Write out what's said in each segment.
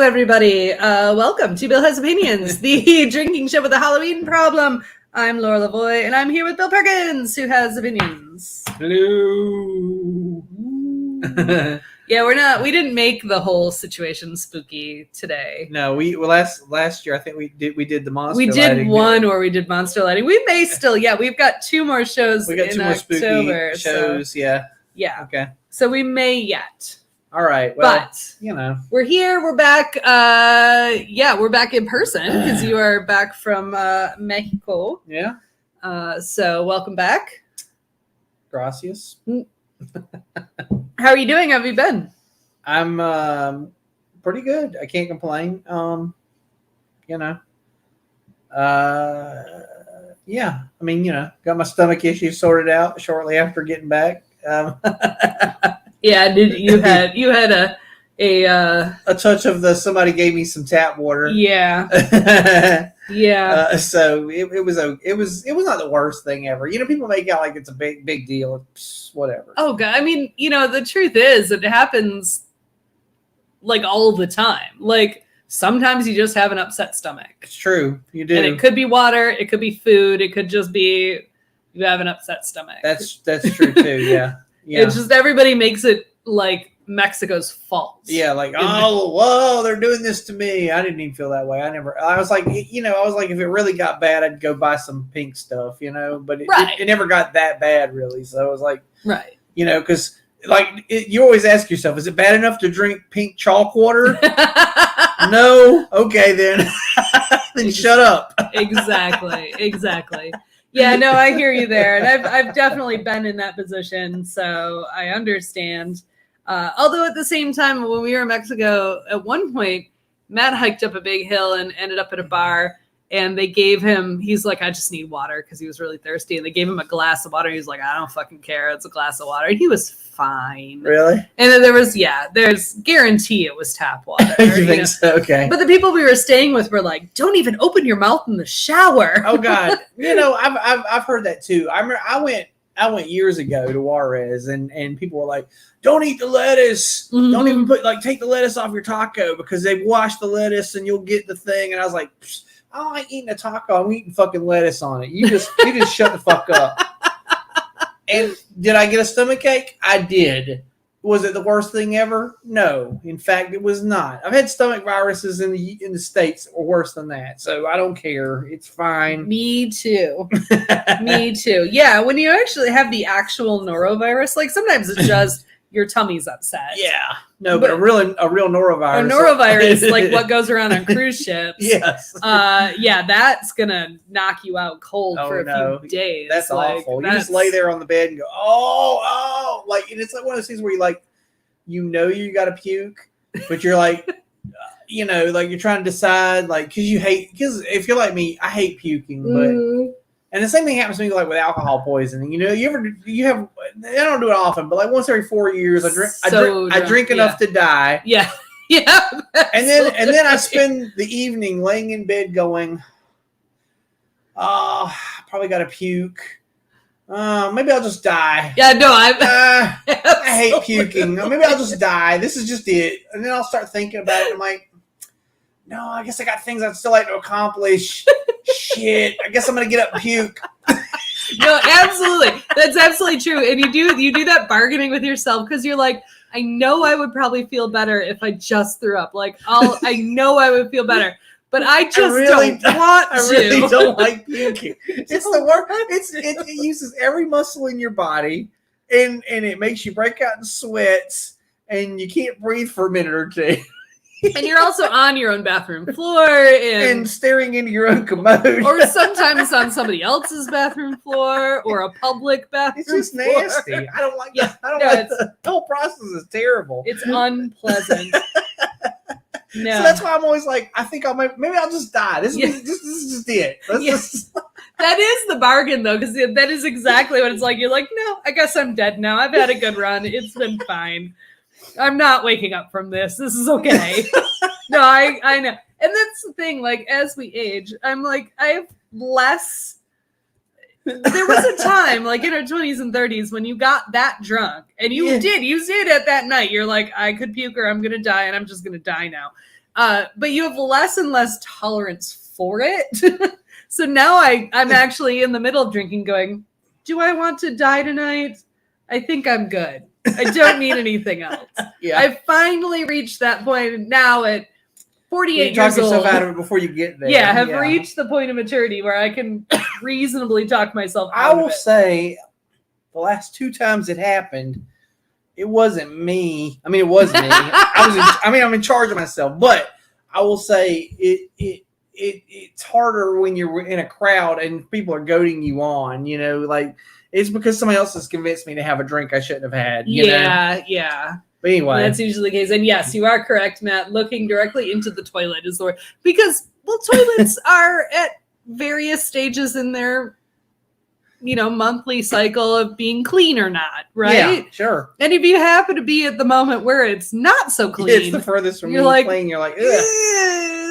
everybody. Welcome to Bill Has Opinions, the drinking show with a Halloween problem. I'm Laura Lavoie, and I'm here with Bill Perkins, who has opinions. Hello. Yeah, we didn't make the whole situation spooky today. No, last year I think we did the monster. We did lighting, one where we did monster lighting. We may still, we've got two more shows. We got two more October, spooky shows. So, yeah. Okay. So we may yet. All right. Well, but we're here. We're back. We're back in person because you are back from Mexico. Yeah. So welcome back. Gracias. How are you doing? How have you been? I'm pretty good. I can't complain. I mean, got my stomach issues sorted out shortly after getting back. Yeah, you had a touch of somebody gave me some tap water. Yeah. Yeah. So it was not the worst thing ever. People make out like it's a big deal. Whatever. Oh God. I mean, the truth is it happens like all the time. Like sometimes you just have an upset stomach. It's true. You do. And it could be water, it could be food, it could just be you have an upset stomach. That's true too, yeah. Yeah. It's just everybody makes it like Mexico's fault. Yeah, like, whoa, they're doing this to me. I didn't even feel that way. I was like, if it really got bad, I'd go buy some pink stuff, but it never got that bad really. So I was like, right. Because you always ask yourself, is it bad enough to drink pink chalk water? No. Okay, then. Then shut up. Exactly. Yeah, no, I hear you there. And I've definitely been in that position, so I understand. Although at the same time, when we were in Mexico, at one point, Matt hiked up a big hill and ended up at a bar, and they gave him, he's like, I just need water because he was really thirsty. And they gave him a glass of water. He's like, I don't fucking care. It's a glass of water. And he was fine. Really? And then there's guarantee it was tap water. You think so? Okay. But the people we were staying with were like, don't even open your mouth in the shower. Oh God. I've heard that too. I remember I went years ago to Juarez and people were like, don't eat the lettuce. Mm-hmm. Don't even take the lettuce off your taco because they've washed the lettuce and you'll get the thing. And I was like, I don't like eating a taco. I'm eating fucking lettuce on it. You just shut the fuck up. And did I get a stomachache? I did. Was it the worst thing ever? No. In fact, it was not. I've had stomach viruses in the States that were worse than that. So I don't care. It's fine. Me too. Me too. Yeah, when you actually have the actual norovirus, like sometimes it's just your tummy's upset. Yeah. No, but a real norovirus. A norovirus, like what goes around on cruise ships. Yes. That's gonna knock you out cold for a few days. That's awful. You just lay there on the bed and go, and it's like one of those things where you got to puke, but you're like, you're trying to decide, because if you're like me, I hate puking, but. And the same thing happens to me with alcohol poisoning. I don't do it often, but once every 4 years, I drink enough to die. Yeah. Yeah. And then I spend the evening laying in bed going, I probably got to puke. Maybe I'll just die. Yeah, no, I hate puking. Maybe I'll just die. This is just it. And then I'll start thinking about it. I'm like, no, I guess I got things I'd still like to accomplish. Shit, I guess I'm gonna get up and puke. No, absolutely, that's absolutely true. And you do that bargaining with yourself because you're like, I know I would probably feel better if I just threw up. I know I would feel better, but I just don't want to. I really don't like puking. It's the worst. It uses every muscle in your body, and it makes you break out in sweats, and you can't breathe for a minute or two. And you're also on your own bathroom floor and staring into your own commode. Or sometimes on somebody else's bathroom floor or a public bathroom floor. It's just nasty. I don't like that. The whole process is terrible. It's unpleasant. No. So that's why I'm always like, I think maybe I'll just die. This is just it. That is the bargain, though, because that is exactly what it's like. You're like, no, I guess I'm dead now. I've had a good run. It's been fine. I'm not waking up from this. This is okay. No, I know. And that's the thing, as we age, I'm like, I have less. There was a time, in our 20s and 30s, when you got that drunk, and you did at that night. You're like, I could puke or I'm going to die, and I'm just going to die now. but you have less and less tolerance for it. So now I'm actually in the middle drinking going, do I want to die tonight? I think I'm good. I don't need anything else. Yeah. I've finally reached that point now at 48 you talk years old. yourself out of it before you get there. Yeah, have reached the point of maturity where I can reasonably talk myself out I will of it. say the last 2 times it happened, it wasn't me. I mean, it was me. I'm in charge of myself, but I will say it's harder when you're in a crowd and people are goading you on, you know, like it's because somebody else has convinced me to have a drink I shouldn't have had. You know? Yeah. But anyway. That's usually the case. And yes, you are correct, Matt. Looking directly into the toilet is the word. Because, well, toilets are at various stages in their, monthly cycle of being clean or not, right? Yeah, sure. And if you happen to be at the moment where it's not so clean, it's the furthest from being clean. You're like, ugh.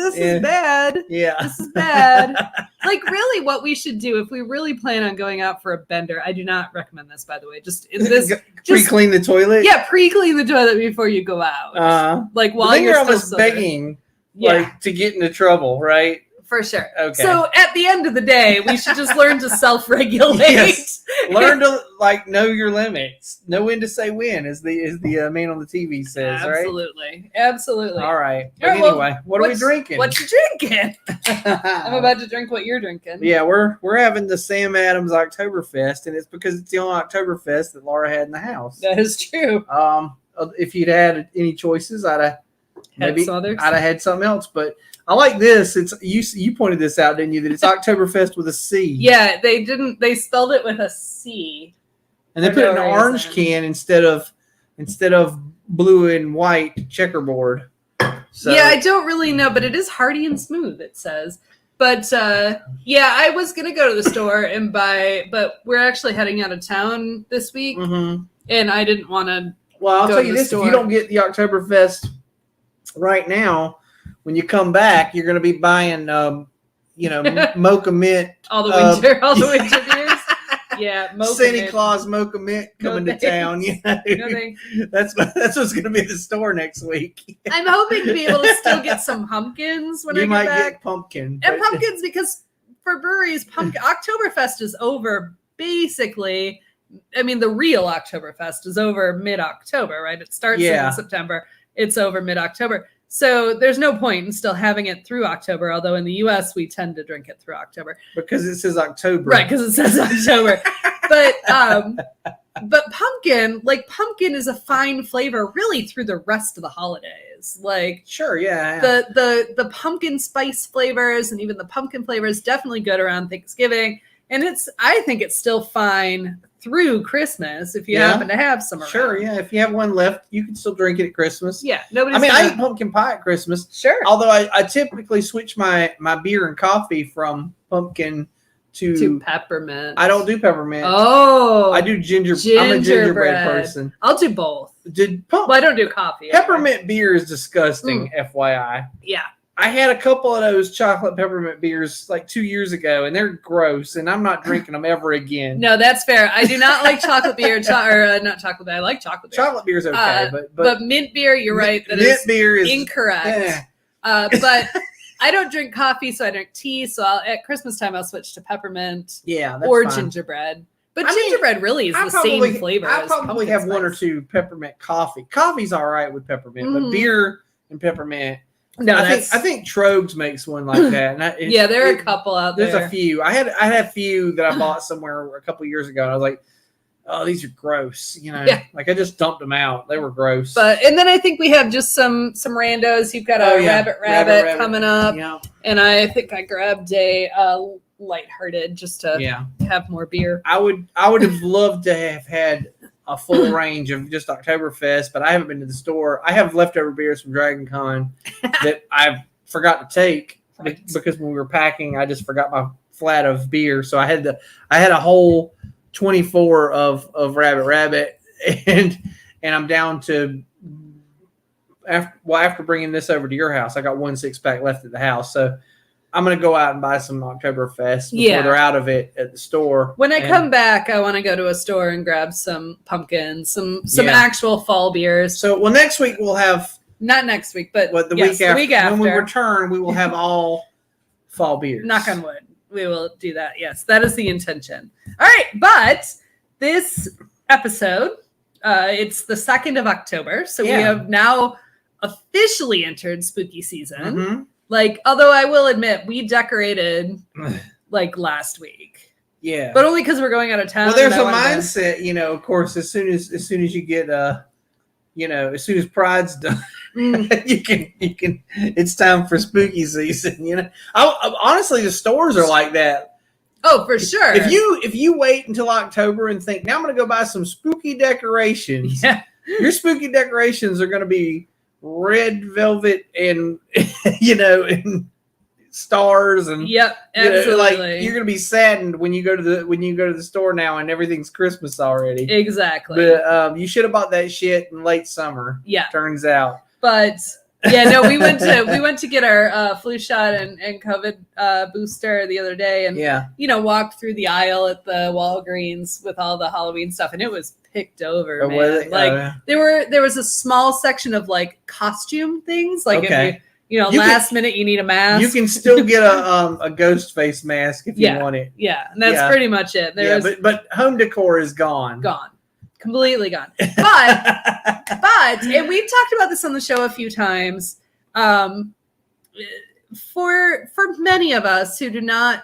This is bad. Yeah. This is bad. Like, really, what we should do if we really plan on going out for a bender, I do not recommend this, by the way. Just pre-clean the toilet. Yeah, pre-clean the toilet before you go out. Like while you're almost still begging, to get into trouble, right? For sure. Okay. So at the end of the day, we should just learn to self-regulate. Yes. Learn to know your limits. Know when to say when, as the man on the TV says, right? Absolutely. All right. But anyway, what are we drinking? What you drinking? I'm about to drink what you're drinking. Yeah, we're having the Sam Adams Oktoberfest, and it's because it's the only Oktoberfest that Laura had in the house. That is true. If you'd had any choices, I'd have had something else, but I like this. It's you pointed this out, didn't you? That it's Oktoberfest with a C. Yeah, they didn't. They spelled it with a C. And they put it in an orange can instead of blue and white checkerboard. So, yeah, I don't really know, but it is hearty and smooth. It says. But I was gonna go to the store and buy, but we're actually heading out of town this week, and I didn't want to. Well, I'll tell you this: if you don't get the Oktoberfest right now, when you come back, you're going to be buying, Mocha Mint. all the winter beers. Yeah, Mocha Santa Mint. Claus Mocha Mint coming to town. That's what's going to be at the store next week. I'm hoping to be able to still get some pumpkins when I get back. You might get pumpkin. And pumpkins, because for breweries, Oktoberfest is over basically. I mean, the real Oktoberfest is over mid-October, right? It starts in September. It's over mid-October. So there's no point in still having it through October, although in the U.S. we tend to drink it through October. Because it says October. Right, because it says October. But pumpkin is a fine flavor really through the rest of the holidays. Like, sure, yeah. The pumpkin spice flavors and even the pumpkin flavors definitely good around Thanksgiving. And I think it's still fine through Christmas if you happen to have some around. Sure, yeah. If you have one left, you can still drink it at Christmas. Yeah, I eat pumpkin pie at Christmas. Sure. Although I typically switch my beer and coffee from pumpkin to peppermint. I don't do peppermint. Oh. I do gingerbread. I'm a gingerbread person. I'll do both. I don't do coffee. Peppermint beer is disgusting, FYI. Yeah. I had a couple of those chocolate peppermint beers like 2 years ago, and they're gross, and I'm not drinking them ever again. No, that's fair. I do not like chocolate beer, not chocolate beer. I like chocolate beer. Chocolate beer is okay, but mint beer, you're right. Mint beer is incorrect. But I don't drink coffee, so I drink tea. So at Christmas time, I'll switch to peppermint or fine. Gingerbread. But gingerbread really is the same flavor. I probably have one or two peppermint coffee. Coffee's all right with peppermint, but beer and peppermint. No, I think Trogs makes one like that. And there are a couple out there. There's a few. I had a few that I bought somewhere a couple years ago, and I was like, "Oh, these are gross." Like I just dumped them out. They were gross. And then I think we have just some randos. You've got a rabbit coming up, and I think I grabbed a lighthearted just to have more beer. I would have loved to have had a full range of just Oktoberfest, but I haven't been to the store. I have leftover beers from Dragon Con that I've forgot to take because when we were packing, I just forgot my flat of beer. So I had a whole 24 of Rabbit, and I'm down to after bringing this over to your house, I got 1 6-pack left at the house. So I'm going to go out and buy some Oktoberfest before they're out of it at the store. When I come back, I want to go to a store and grab some pumpkins, some actual fall beers. So, next week we'll have Not next week, but the yes, week after. When we return, we will have all fall beers. Knock on wood. We will do that. Yes, that is the intention. All right, but this episode, it's the 2nd of October, so we have now officially entered spooky season. Mm-hmm. Like, although I will admit, we decorated like last week. Yeah, but only because we're going out of town. Well, there's a mindset, of course. As soon as you get, as soon as Pride's done, you can. It's time for spooky season. Honestly, the stores are like that. Oh, for sure. If you wait until October and think, now I'm going to go buy some spooky decorations. Yeah. Your spooky decorations are going to be red velvet and and stars and yep, absolutely. You're gonna be saddened when you go to the store now and everything's Christmas already. Exactly. But you should have bought that shit in late summer. Yeah, turns out. But yeah, no, we went to get our flu shot and COVID booster the other day, and walked through the aisle at the Walgreens with all the Halloween stuff, and it was picked over. Man. There was a small section of like costume things, like if last minute you need a mask. You can still get a ghost face mask if you want it. Yeah, and that's pretty much it. But home decor is gone. Completely gone. But and we've talked about this on the show a few times. For many of us who do not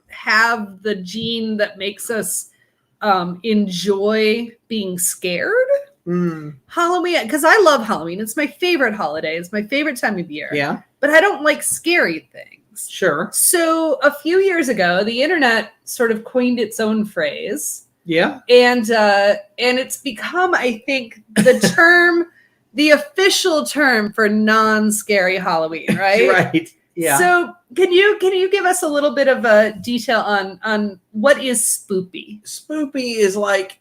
have the gene that makes us enjoy being scared. Halloween, because I love Halloween. It's my favorite holiday. It's my favorite time of year. Yeah. But I don't like scary things. Sure. So a few years ago, the internet sort of coined its own phrase. Yeah. And it's become, I think, the official term for non-scary Halloween, right? Right. Yeah. So can you give us a little bit of a detail on what is spoopy? Spoopy is like,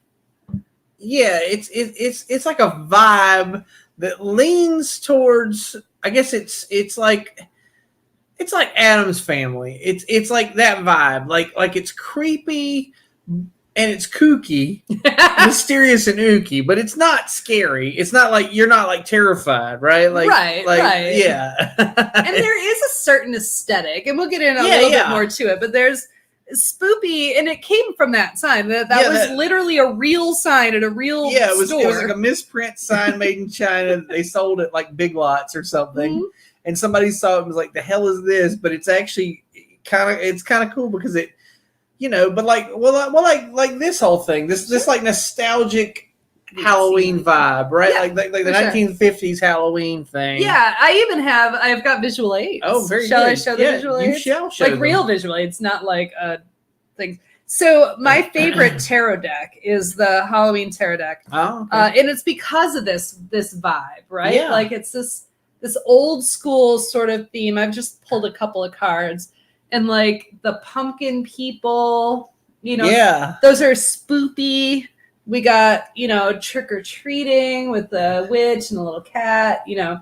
it's like a vibe that leans towards, I guess it's like Addams Family. It's like that vibe. Like it's creepy and it's kooky, mysterious and ooky, but it's not scary. It's not like you're not like terrified, right? Right. Yeah. And there is a certain aesthetic, and we'll get in a little bit more to it, but there's Spoopy, and it came from that sign. That was literally a real sign at a real store. It was like a misprint sign made in China. They sold it like Big Lots or something, and somebody saw it and was like, "The hell is this?" But it's actually kind of cool because it, but like this whole thing, this like nostalgic Halloween vibe, right? Yeah, like the 1950s Halloween thing. Yeah, I've got visual aids. Oh, very shall good. I show the visual aids? You shall show like them. Real visual aids, not like things. So my favorite tarot deck is the Halloween tarot deck. Oh, okay. And it's because of this vibe, right? Yeah. Like it's this old school sort of theme. I've just pulled a couple of cards, and like the pumpkin people, those are spoopy. We got, trick-or-treating with the witch and the little cat, Yeah.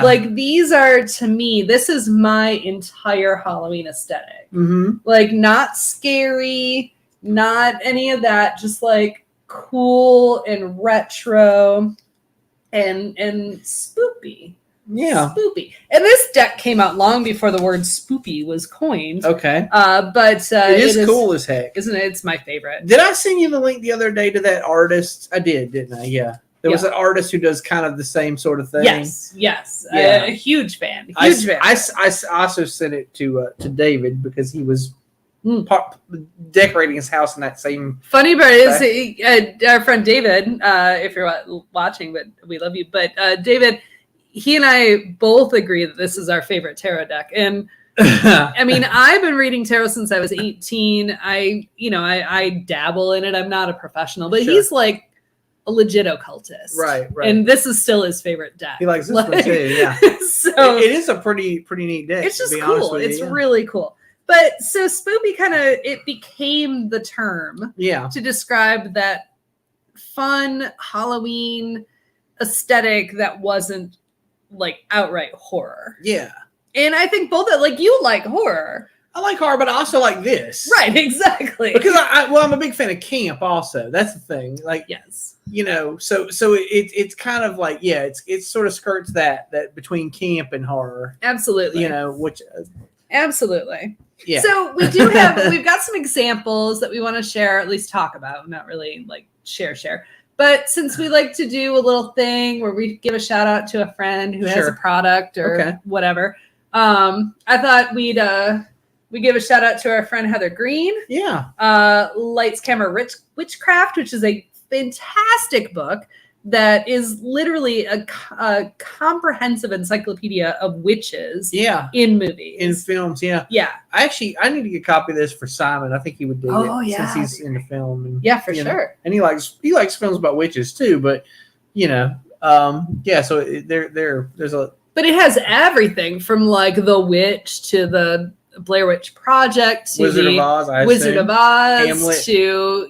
Like, these are, to me, this is my entire Halloween aesthetic. Mm-hmm. Like, not scary, not any of that, just, like, cool and retro and spoopy. Yeah. Spoopy. And this deck came out long before the word spoopy was coined. Okay. But it is cool as heck. Isn't it? It's my favorite. Did I send you the link the other day to that artist? I did, didn't I? Yeah. There was an artist who does kind of the same sort of thing. Yes. Yeah. A huge fan. I also sent it to David because he was decorating his house in that same. Funny part is our friend David, if you're watching, but we love you. But David, he and I both agree that this is our favorite tarot deck. And I mean, I've been reading tarot since I was 18. I dabble in it. I'm not a professional, but he's like a legit occultist. Right. And this is still his favorite deck. He likes this one too, yeah. So it is a pretty neat deck. It's just cool. It's really cool. But so spoopy it became the term to describe that fun Halloween aesthetic that wasn't like outright horror. Yeah. And I think both like you like horror. I like horror, but I also like this. Right, exactly. Because I'm a big fan of camp also. That's the thing. Like, yes. So it's kind of like, it sort of skirts that between camp and horror. Absolutely. Which absolutely. Yeah. So we've got some examples that we want to share, at least talk about, not really like share. But since we like to do a little thing where we give a shout out to a friend who has a product or whatever, I thought we'd give a shout out to our friend Heather Green. Yeah. Lights, Camera, Witchcraft, which is a fantastic book that is literally a comprehensive encyclopedia of witches. Yeah. In movies, in films. Yeah. Yeah. I need to get a copy of this for Simon. I think he would dig it since he's in the film. And, yeah, for sure. And he likes films about witches too. But So there's a. But it has everything from like The Witch to the Blair Witch Project to Wizard of Oz, Hamlet to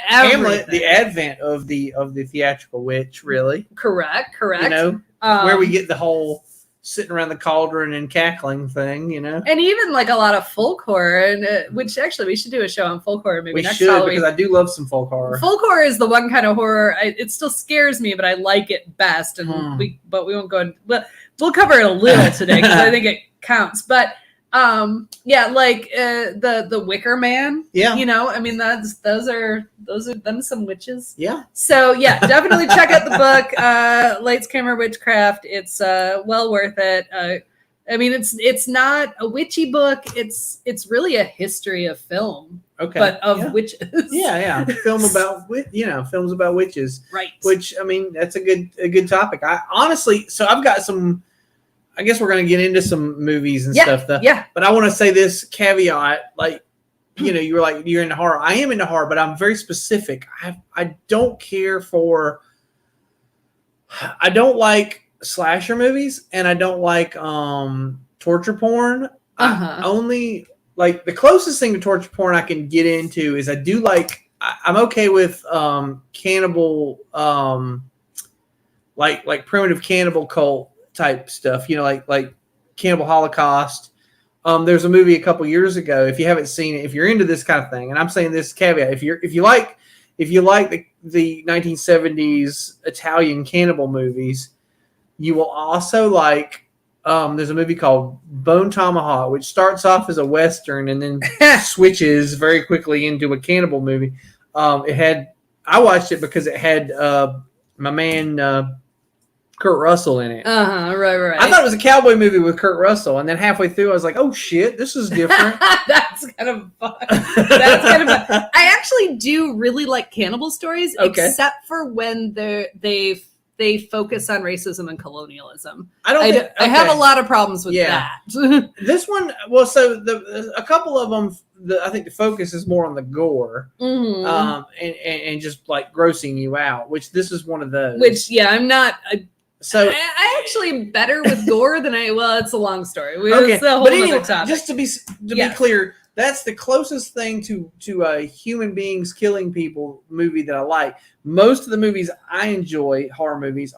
Hamlet, the advent of the theatrical witch, really. Correct. Where we get the whole sitting around the cauldron and cackling thing, and even like a lot of folk horror, and which actually we should do a show on folk horror maybe next Halloween. Because I do love some folk horror. Folk horror is the one kind of horror it still scares me, but I like it best, and we won't go. We'll cover it a little today because I think it counts, but. The Wicker Man. Yeah. I mean those are them some witches. Yeah. So yeah, definitely check out the book, Lights, Camera, Witchcraft. It's well worth it. I mean it's not a witchy book. It's really a history of film. Okay. But of witches. Yeah. Films about witches. Right. Which I mean that's a good topic. I honestly I've got some. I guess we're going to get into some movies and stuff. Yeah. But I want to say this caveat, like, you were like, you're into horror. I am into horror, but I'm very specific. I don't like slasher movies, and I don't like torture porn. I only like the closest thing to torture porn I can get into is I'm okay with cannibal, like primitive cannibal cult type stuff, like Cannibal Holocaust. There's a movie a couple years ago. If you haven't seen it, if you're into this kind of thing, and I'm saying this caveat, if you like the 1970s Italian cannibal movies, you will also like. There's a movie called Bone Tomahawk, which starts off as a western and then switches very quickly into a cannibal movie. I watched it because it had my man. Kurt Russell in it. Right. I thought it was a cowboy movie with Kurt Russell, and then halfway through, I was like, "Oh shit, this is different." That's kind of fun. I actually do really like cannibal stories, except for when they focus on racism and colonialism. I have a lot of problems with that. This one, a couple of them. I think the focus is more on the gore, and just like grossing you out. Which this is one of those. Which I'm not. So I actually am better with gore than it's a long story. It's a whole other topic. Just to be clear, that's the closest thing to a human beings killing people movie that I like. Most of the movies I enjoy, horror movies,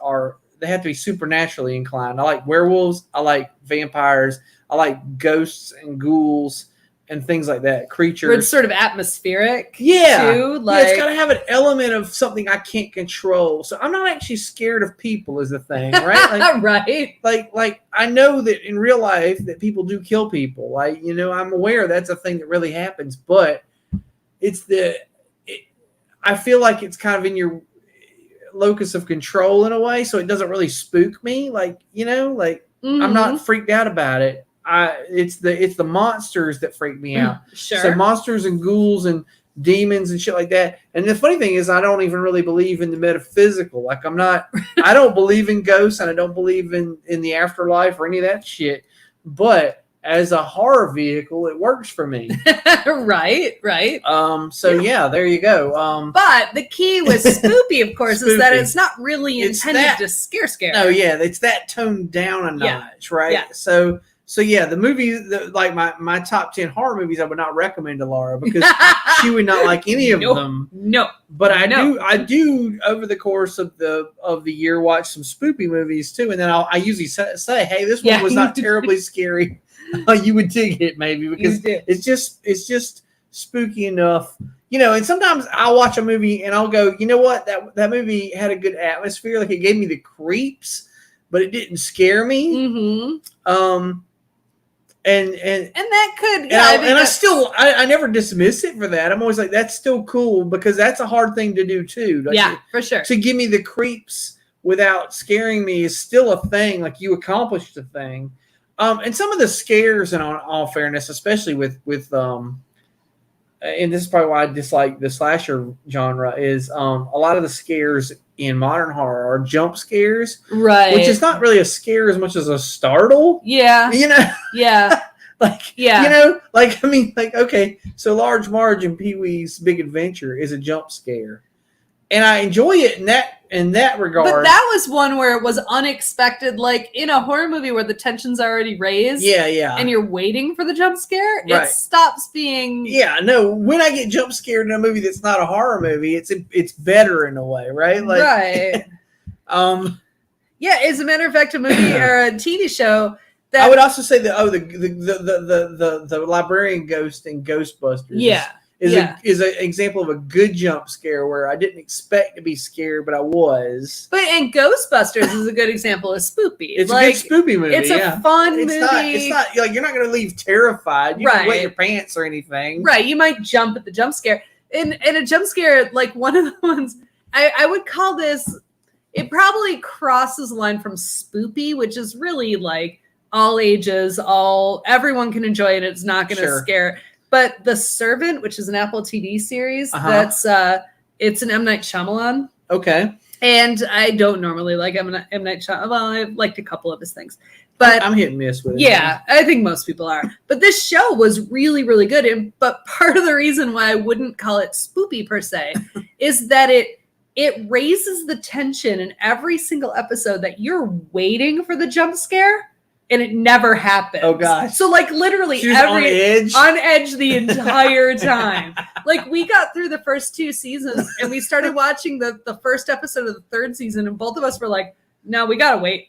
they have to be supernaturally inclined. I like werewolves. I like vampires. I like ghosts and ghouls and things like that. Creatures. Where it's sort of atmospheric. Too. It's got to have an element of something I can't control. So I'm not actually scared of people is the thing, right? Right. Like I know that in real life that people do kill people. I'm aware that's a thing that really happens, but I feel like it's kind of in your locus of control in a way, so it doesn't really spook me. I'm not freaked out about it. It's the monsters that freak me out. Sure. So monsters and ghouls and demons and shit like that. And the funny thing is, I don't even really believe in the metaphysical. Like I don't believe in ghosts, and I don't believe in the afterlife or any of that shit. But as a horror vehicle, it works for me. Right. There you go. But the key with Spoopy, of course, is that it's not really intended to scare. No, it's that toned down a notch, right? Yeah. So the movie, like my top 10 horror movies, I would not recommend to Laura because she would not like any of them. No, but I do over the course of the year watch some Spoopy movies too, and then I usually say, hey, this one was not terribly scary. You would dig it maybe because it's just spooky enough. And sometimes I'll watch a movie and I'll go, you know what, that movie had a good atmosphere. Like it gave me the creeps, but it didn't scare me. Mm-hmm. And that could, I never dismiss it for that. I'm always like, that's still cool because that's a hard thing to do too. Like, for sure. To give me the creeps without scaring me is still a thing. Like you accomplished a thing. And some of the scares, in all fairness, especially with and this is probably why I dislike the slasher genre, is a lot of the scares in modern horror are jump scares, right? Which is not really a scare as much as a startle. Yeah. Yeah. Okay, so Large Marge and Pee-wee's Big Adventure is a jump scare, and I enjoy it in that regard. But that was one where it was unexpected, like in a horror movie where the tension's already raised. Yeah. And you're waiting for the jump scare. Right. It stops being. Yeah, no. When I get jump scared in a movie that's not a horror movie, it's better in a way, right? Like, right. Yeah, as a matter of fact, a movie or a TV show. I would also say that the librarian ghost in Ghostbusters. Is an example of a good jump scare where I didn't expect to be scared, but I was. But and Ghostbusters is a good example of Spoopy. It's like, a good Spoopy movie. It's a fun movie. It's not like you're not going to leave terrified. You can wet your pants or anything. Right. You might jump at the jump scare. And a jump scare, like one of the ones I would call this, it probably crosses the line from Spoopy, which is really like all ages, everyone can enjoy it. It's not going to scare. But The Servant, which is an Apple TV series, it's an M. Night Shyamalan. Okay. And I don't normally like M. Night Shyamalan. Well, I've liked a couple of his things. But I'm hit and miss with it. Yeah, I think most people are. But this show was really, really good. But part of the reason why I wouldn't call it spoopy per se is that it raises the tension in every single episode that you're waiting for the jump scare. And it never happens. Oh gosh! So like literally on edge the entire time. Like we got through the first 2 seasons, and we started watching the first episode of the 3rd season, and both of us were like, "No, we gotta wait.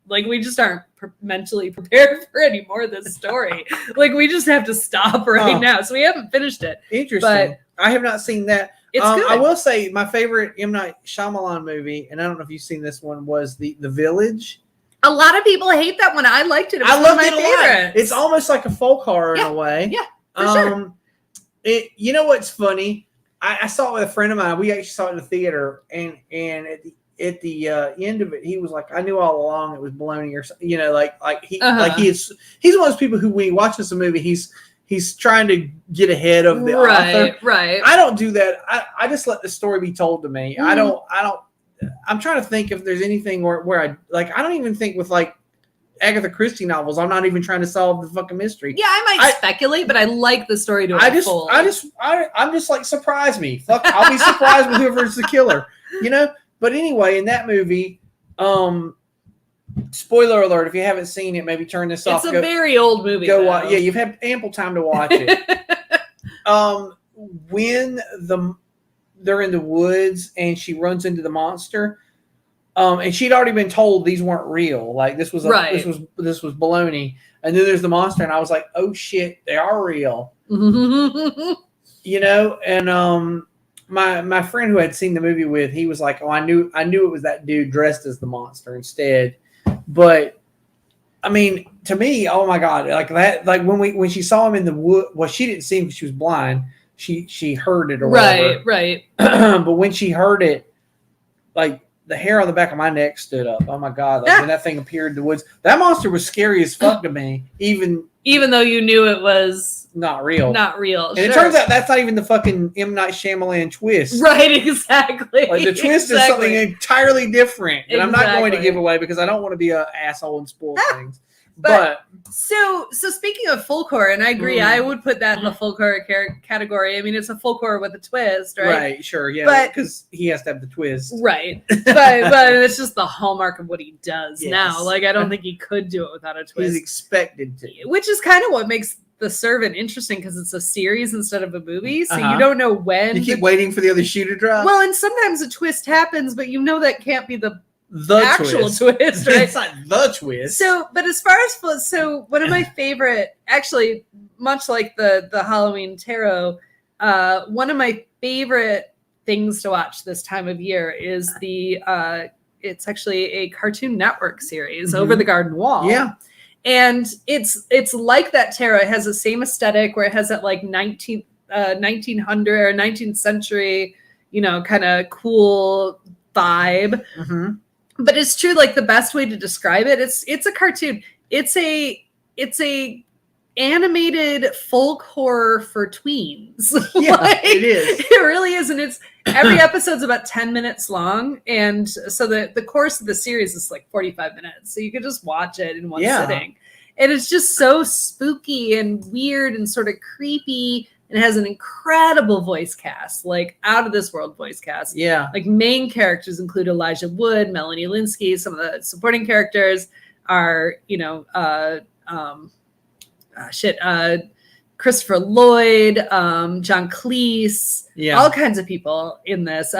Like we just aren't mentally prepared for any more of this story. Like we just have to stop right now." So we haven't finished it. Interesting. But I have not seen that. It's good. I will say my favorite M. Night Shyamalan movie, and I don't know if you've seen this one, was The Village. A lot of people hate that one. I liked it. I loved it a lot. It's almost like a folk horror in a way. Yeah, for sure. You know what's funny? I saw it with a friend of mine. We actually saw it in the theater, and at the end of it, he was like, "I knew all along it was baloney," or something. He's one of those people who, when he watches a movie, he's trying to get ahead of the author. Right. I don't do that. I just let the story be told to me. I don't. I'm trying to think if there's anything where I don't even think with like Agatha Christie novels. I'm not even trying to solve the fucking mystery. Yeah, I might speculate, but I like the story to unfold. I'm just like, surprise me. Fuck, I'll be surprised with whoever's the killer. But anyway, in that movie, spoiler alert, if you haven't seen it, maybe turn this off. It's a very old movie. Go watch. Yeah, you've had ample time to watch it. When they're in the woods and she runs into the monster, and she'd already been told these weren't real. Like this was baloney. And then there's the monster, and I was like, oh shit, they are real. And my friend who had seen the movie with, he was like, oh, I knew it was that dude dressed as the monster instead. But I mean, to me, oh my god, like that, like when she saw him in the wood, well, she didn't see him because she was blind. She heard it or whatever. Right. But when she heard it, like the hair on the back of my neck stood up. Oh my god! Like when that thing appeared in the woods, that monster was scary as fuck to me. Even though you knew it was not real. And it turns out that's not even the fucking M. Night Shyamalan twist. Right, exactly. Like the twist is something entirely different. And I'm not going to give away because I don't want to be an asshole and spoil things. But so speaking of folk horror, and I agree, I would put that in the folk horror category. I mean, it's a folk horror with a twist, right? Right, sure, yeah, because he has to have the twist, right? But it's just the hallmark of what he does now. Like, I don't think he could do it without a twist. He's expected to, which is kind of what makes The Servant interesting because it's a series instead of a movie, so you don't know when. You keep waiting for the other shoe to drop. Well, and sometimes a twist happens, but you know that can't be the the actual twist, right? It's not the twist. So, but as far as one of my favorite, actually, much like the Halloween tarot, one of my favorite things to watch this time of year is it's actually a Cartoon Network series, Over the Garden Wall. Yeah. And it's like that tarot. It has the same aesthetic where it has that like 1900 or 19th century, kind of cool vibe. Mm-hmm. But it's true, like the best way to describe it, it's a cartoon. It's a animated folk horror for tweens. Yeah, Like, it is. It really is. And it's every episode's about 10 minutes long. And so the course of the series is like 45 minutes. So you could just watch it in one sitting. And it's just so spooky and weird and sort of creepy. And it has an incredible voice cast, like out of this world voice cast. Yeah. Like main characters include Elijah Wood, Melanie Linsky. Some of the supporting characters are, Christopher Lloyd, John Cleese, all kinds of people in this.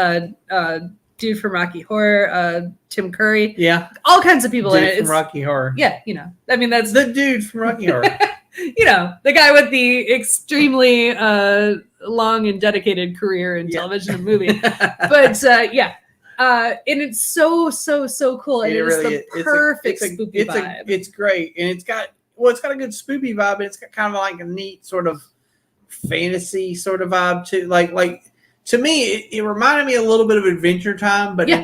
Dude from Rocky Horror, Tim Curry. Yeah. All kinds of people in it. From Rocky Horror. Yeah, I mean, that's the dude from Rocky Horror. The guy with the extremely long and dedicated career in television and movie. But and it's so cool. And it's the perfect spoopy vibe. It's great. And it's got a good spoopy vibe, and it's got kind of like a neat sort of fantasy sort of vibe too. Like to me, it reminded me a little bit of Adventure Time, but but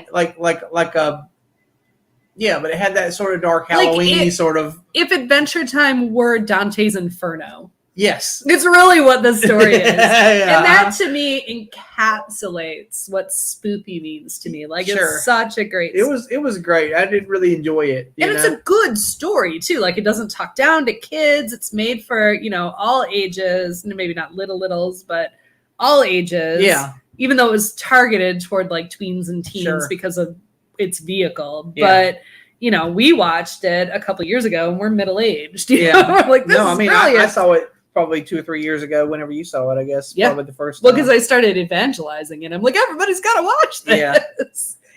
it had that sort of dark Halloween sort of. If Adventure Time were Dante's Inferno. Yes. It's really what the story is. And that to me encapsulates what spoopy means to me. Like it's such a great story. It was great. I did really enjoy it. And it's a good story too. Like it doesn't talk down to kids. It's made for, all ages, maybe not littles, but all ages. Yeah. Even though it was targeted toward like tweens and teens because of its vehicle. But we watched it a couple years ago and we're middle-aged. Like this is brilliant. I saw it probably 2 or 3 years ago whenever you saw it, I guess. Probably the first time. Well, because I started evangelizing and I'm like, everybody's got to watch this. Yeah.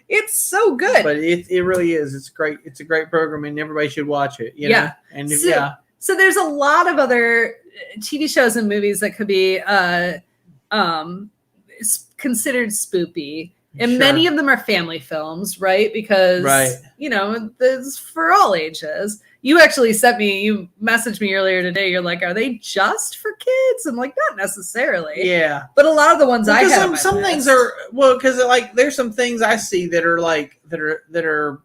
It's so good. But it really is. It's great. It's a great program and everybody should watch it. Know? And so there's a lot of other TV shows and movies that could be considered spoopy. And many of them are family films, right? Because, it's for all ages. You messaged me earlier today. You're like, are they just for kids? I'm like, not necessarily. Yeah. But a lot of the ones I have some things are, because like there's some things I see that are like, that are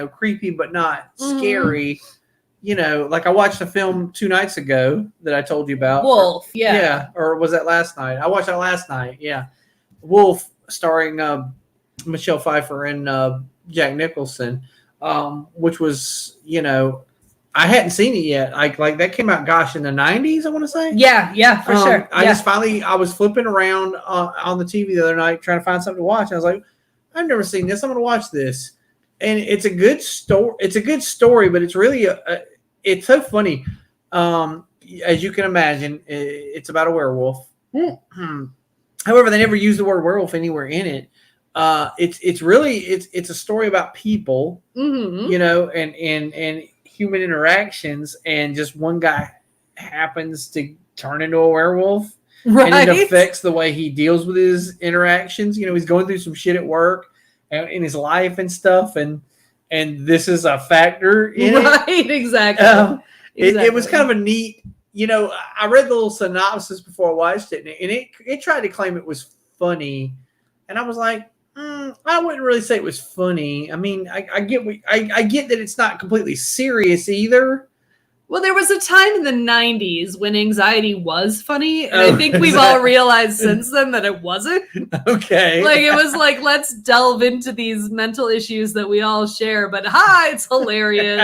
creepy, but not scary. Like I watched a film 2 nights ago that I told you about. Wolf. Yeah. Or was that last night? I watched that last night. Yeah. Wolf, starring Michelle Pfeiffer and Jack Nicholson, which was, I hadn't seen it yet. Like that came out, in the 90s, I want to say. Yeah, for sure. I was flipping around on the TV the other night trying to find something to watch. I was like, I've never seen this. I'm going to watch this. And it's a good story. It's a good story, but it's really it's so funny. As you can imagine, it's about a werewolf. However, they never use the word werewolf anywhere in it. It's really a story about people, and human interactions, and just one guy happens to turn into a werewolf, and it affects the way he deals with his interactions. He's going through some shit at work and in his life and stuff, and this is a factor in it. Right, exactly. It was kind of a neat. I read the little synopsis before I watched it, and it tried to claim it was funny, and I was like, I wouldn't really say it was funny. I mean, I get that it's not completely serious either. Well, there was a time in the 90s when anxiety was funny, and I think we've all realized since then that it wasn't. Okay. Like, it was like, let's delve into these mental issues that we all share, but it's hilarious.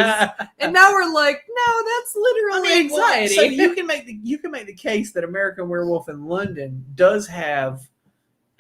And now we're like, no, that's literally anxiety. So you can make the case that American Werewolf in London does have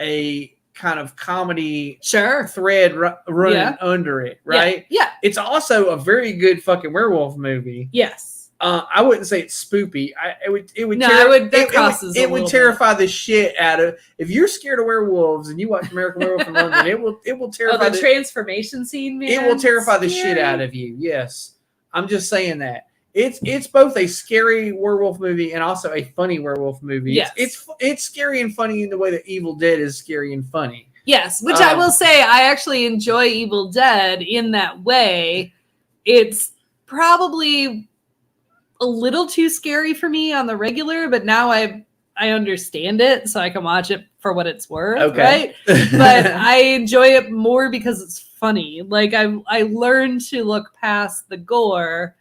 a kind of comedy thread running under it, right? Yeah. It's also a very good fucking werewolf movie. Yes. I wouldn't say it's spoopy. That it would terrify the shit out of. If you're scared of werewolves and you watch American Werewolf in London, it will terrify the transformation scene. Man, it will terrify the shit out of you. Yes, I'm just saying that it's both a scary werewolf movie and also a funny werewolf movie. Yes. It's scary and funny in the way that Evil Dead is scary and funny. Yes, which I will say I actually enjoy Evil Dead in that way. It's probably a little too scary for me on the regular, but now I understand it, so I can watch it for what it's worth. Okay. Right? But I enjoy it more because it's funny. Like I learned to look past the gore.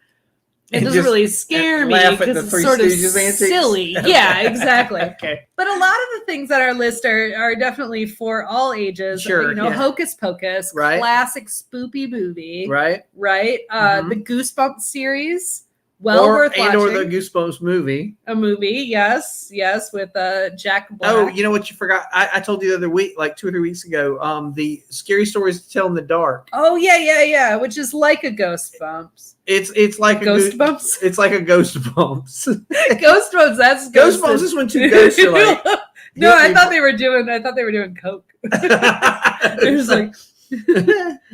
It doesn't really scare me because it's sort of silly. Okay. Yeah, exactly. Okay. But a lot of the things on our list are definitely for all ages. Sure. Hocus Pocus, right? Classic spoopy movie. Right. Right. The Goosebumps series. Worth watching. Or the Goosebumps movie. A movie, yes, with Jack Black. Oh, you know what you forgot? I told you the other week, like 2 or 3 weeks ago, the Scary Stories to Tell in the Dark. Oh, yeah, which is like a Goosebumps. It's like Ghost Bumps? It's like a Ghost Bumps. Ghost Bumps, that's Ghost Bumps is when two ghosts are like... No, I thought they were doing coke. It was like...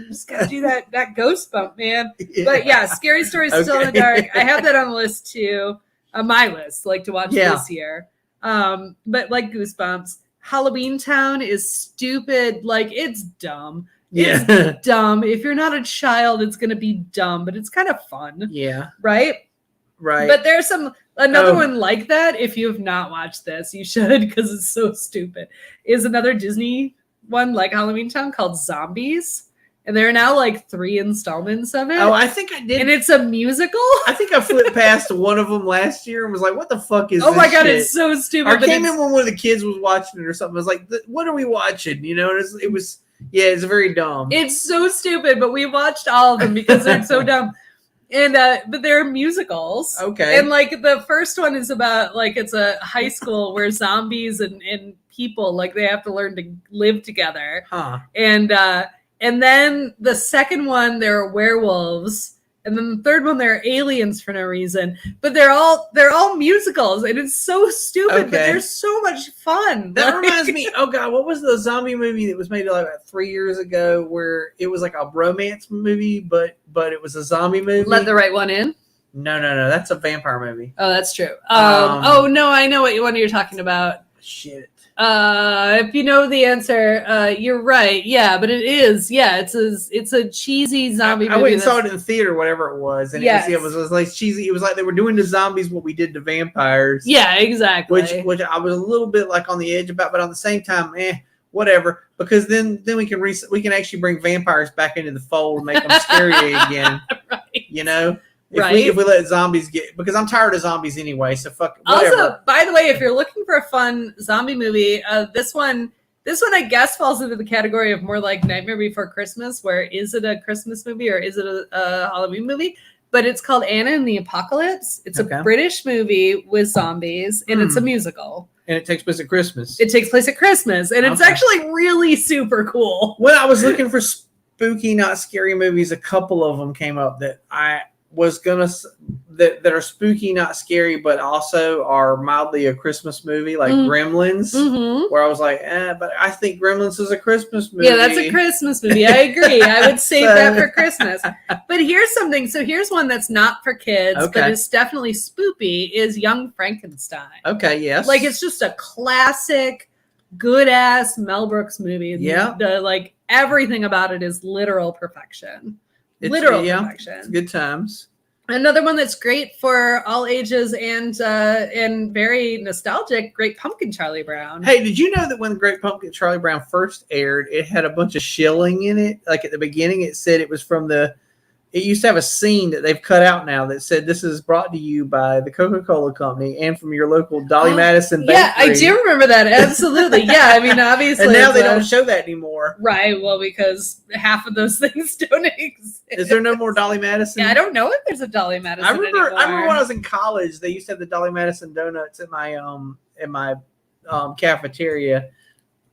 just gotta do that ghost bump, man. Yeah. But yeah, Scary Stories Still in the Dark. I have that on the list too, on my list, like to watch this year. But like Goosebumps, Halloween Town is stupid. Like it's dumb. It's dumb. If you're not a child, it's gonna be dumb, but it's kind of fun. Yeah. Right. But there's another one like that. If you have not watched this, you should because it's so stupid. Is another Disney one like Halloween Town called Zombies, and there are now like 3 installments of it. Oh, I think I did, and it's a musical. I think I flipped past one of them last year and was like, "What the fuck is?" Oh my god, shit? It's so stupid. I came in when one of the kids was watching it or something. I was like, "What are we watching?" You know, it was it's very dumb. It's so stupid, but we watched all of them because they're so dumb. And but they're musicals. Okay. And like the first one is about like it's a high school where zombies and people like they have to learn to live together. Huh. And then the second one there are werewolves. And then the third one, they're aliens for no reason, but they're all musicals, and it's so stupid, but they're so much fun. That reminds me. Oh god, what was the zombie movie that was made like about 3 years ago, where it was like a romance movie, but it was a zombie movie? Let the Right One In. No, that's a vampire movie. Oh, that's true. Oh no, I know what one you're talking about. Shit. If you know the answer, you're right. Yeah, but it is. Yeah, it's a cheesy zombie movie. I went and saw it in the theater, whatever it was, and it was like cheesy. It was like they were doing to zombies what we did to vampires. Yeah, exactly. Which I was a little bit like on the edge about, but on the same time, whatever. Because then we can actually bring vampires back into the fold and make them scary again. Right. You know. If we let zombies because I'm tired of zombies anyway, so fuck whatever. Also, by the way, if you're looking for a fun zombie movie, this one I guess falls into the category of more like Nightmare Before Christmas, where is it a Christmas movie or is it a Halloween movie? But it's called Anna and the Apocalypse. It's a British movie with zombies, and it's a musical. And it takes place at Christmas. It takes place at Christmas, and it's actually really super cool. When I was looking for spooky, not scary movies, a couple of them came up that I was gonna that are spooky, not scary, but also are mildly a Christmas movie, like Gremlins, where I was like, but I think Gremlins is a Christmas movie. Yeah, that's a Christmas movie. I agree. I would save that for Christmas. But here's something. So here's one that's not for kids, but it's definitely spoopy. Is Young Frankenstein? Okay, yes. Like it's just a classic, good ass Mel Brooks movie. Yeah, like everything about it is literal perfection. Literal perfection. It's good times. Another one that's great for all ages and very nostalgic, Great Pumpkin Charlie Brown. Hey, did you know that when Great Pumpkin Charlie Brown first aired, it had a bunch of shilling in it? Like at the beginning, it said it was from it used to have a scene that they've cut out now that said this is brought to you by the Coca-Cola Company and from your local Dolly Madison bakery. Yeah, I do remember that. Absolutely. Yeah, I mean, obviously. And now they don't show that anymore. Right. Well, because half of those things don't exist. Is there no more Dolly Madison? Yeah, I don't know if there's a Dolly Madison anymore. I remember when I was in college, they used to have the Dolly Madison donuts in my cafeteria.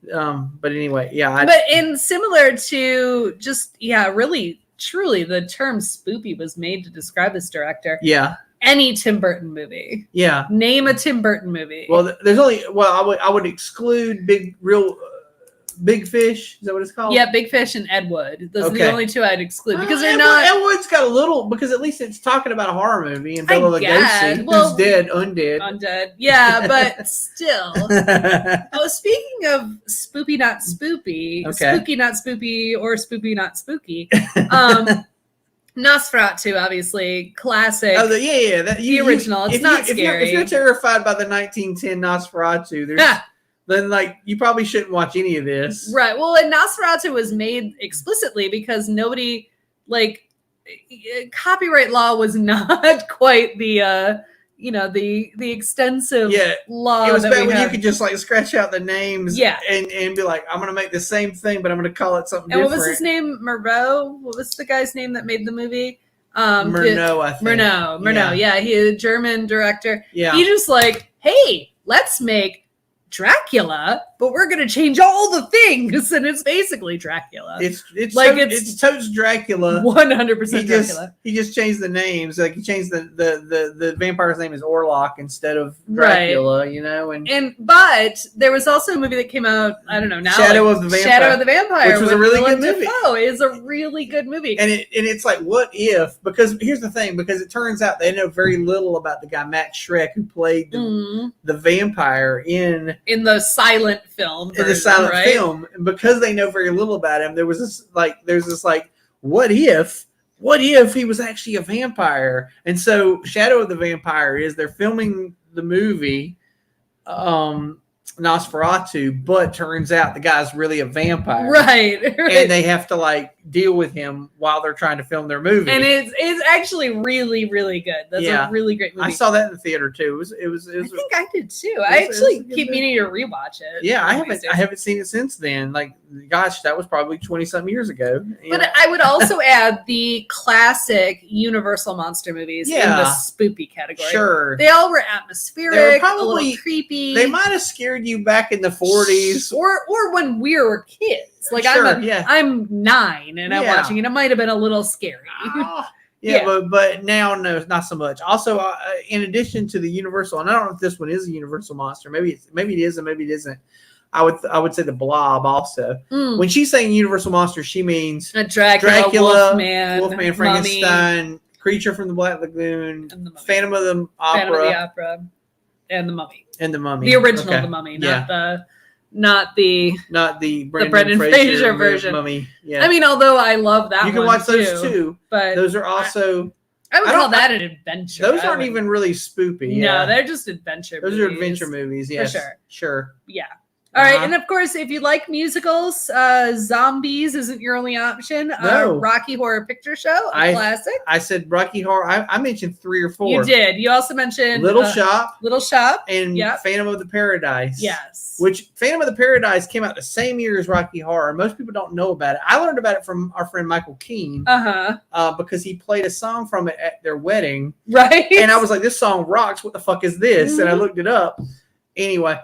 But anyway, yeah. But similar to just, really truly the term spoopy was made to describe this director. Yeah. Any Tim Burton movie. Yeah. Name a Tim Burton movie. Well, there's only I would exclude Big Fish. Is that what it's called? Yeah, Big Fish and Ed Wood. Those are the only two I'd exclude because they're Ed Wood's got a little because at least it's talking about a horror movie and Bela Lugosi, who's dead, undead. Yeah, but still. Oh, speaking of Spoopy Not Spoopy, Spooky Not Spoopy, or Spoopy Not Spooky. Nosferatu, obviously, classic. Oh, the original. It's not scary. If you're terrified by the 1910 Nosferatu, then like you probably shouldn't watch any of this. Right. Well, and Nosferatu was made explicitly because nobody copyright law was not quite the the extensive law. It was that bad when have. you could just like scratch out the names and be like, I'm gonna make the same thing, but I'm gonna call it something different. What was his name? Moreau? What was the guy's name that made the movie? Murnau, I think. Murnau. Yeah, he's a German director. Yeah. He just like, hey, let's make Dracula, but we're gonna change all the things, and it's basically Dracula. It's totes Dracula. 100% Dracula. He just changed the names. Like he changed the vampire's name is Orlok instead of Dracula. Right. But there was also a movie that came out. I don't know now. Shadow of the Vampire, which was a really good movie. Oh, it is a really good movie. And it's like, what if? Because here's the thing. Because it turns out they know very little about the guy Max Schreck who played the vampire in the silent film. In the silent film, and because they know very little about him, there's this what if he was actually a vampire? And so Shadow of the Vampire is they're filming the movie Nosferatu, but turns out the guy's really a vampire. Right. And they have to like deal with him while they're trying to film their movie. And it's actually really, really good. That's a really great movie. I saw that in the theater too. It was I think I did too. I actually keep meaning to rewatch it. Yeah, I haven't seen it since then. Like, gosh, that was probably 20-something years ago. But I would also add the classic Universal monster movies in the spoopy category. Sure. They all were atmospheric, they were probably a little creepy. They might have scared you back in the 40s. Or when we were kids. Like I'm 9 and I'm watching it. It might have been a little scary. But now no, not so much. Also, in addition to the Universal, and I don't know if this one is a Universal monster. Maybe it is, and maybe it isn't. I would say the Blob also. When she's saying Universal monster, she means a Dracula, Wolfman, Frankenstein, Mummy, Creature from the Black Lagoon, Phantom of the Opera, and the Mummy. The original The Mummy, not the Brendan Fraser version. Mummy. Yeah. I mean, although I love that one. You can watch those too, but those are also. I would call that an adventure. Those aren't even really spoopy. No, they're just adventure movies. Those are adventure movies, yes. For sure. Sure. Yeah. All right, and of course, if you like musicals, Zombies isn't your only option. No. Rocky Horror Picture Show, a classic. I said Rocky Horror. I mentioned 3 or 4. You did. You also mentioned Little Shop, and Phantom of the Paradise. Yes. Which Phantom of the Paradise came out the same year as Rocky Horror. Most people don't know about it. I learned about it from our friend Michael Keene. Because he played a song from it at their wedding. Right. And I was like, this song rocks. What the fuck is this? And I looked it up. Anyway.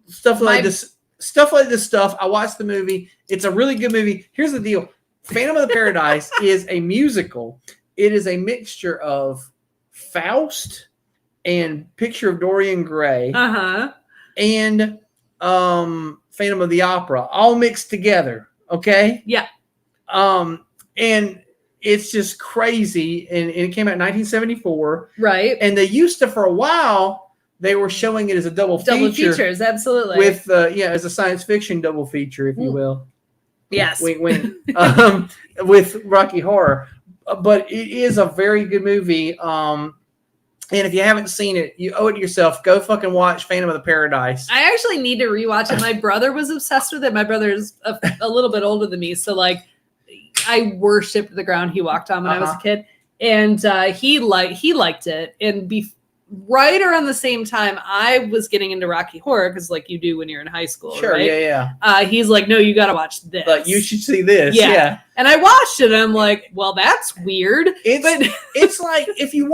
Stuff like this. I watched the movie. It's a really good movie. Here's the deal. Phantom of the Paradise is a musical. It is a mixture of Faust and Picture of Dorian Gray and Phantom of the Opera all mixed together. Okay? Yeah. And it's just crazy. And it came out in 1974. Right. And they used to, for a while, they were showing it as a double features, absolutely. With as a science fiction double feature, if you will. Yes. With Rocky Horror, but it is a very good movie. And if you haven't seen it, you owe it to yourself. Go fucking watch Phantom of the Paradise. I actually need to rewatch it. My brother was obsessed with it. My brother is a little bit older than me, so like I worshipped the ground he walked on when I was a kid, and he liked it. And right around the same time, I was getting into Rocky Horror because, like you do when you're in high school. Sure, right? yeah. He's like, "No, you got to watch this. Like, you should see this." Yeah. And I watched it, and I'm like, "Well, that's weird." It's like if you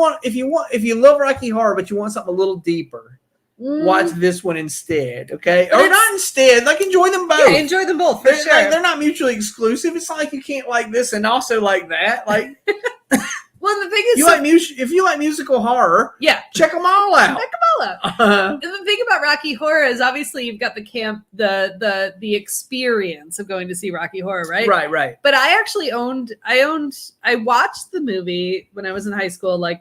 love Rocky Horror, but you want something a little deeper, watch this one instead. Okay, or not instead. Like, enjoy them both. Yeah, enjoy them both. For sure. They're not mutually exclusive. It's not like you can't like this and also like that. Like. Well, the thing is, You like if you like musical horror, yeah, check them all out. check them all out. And the thing about Rocky Horror is obviously you've got the camp, the experience of going to see Rocky Horror, right? Right. But I actually I watched the movie when I was in high school, like,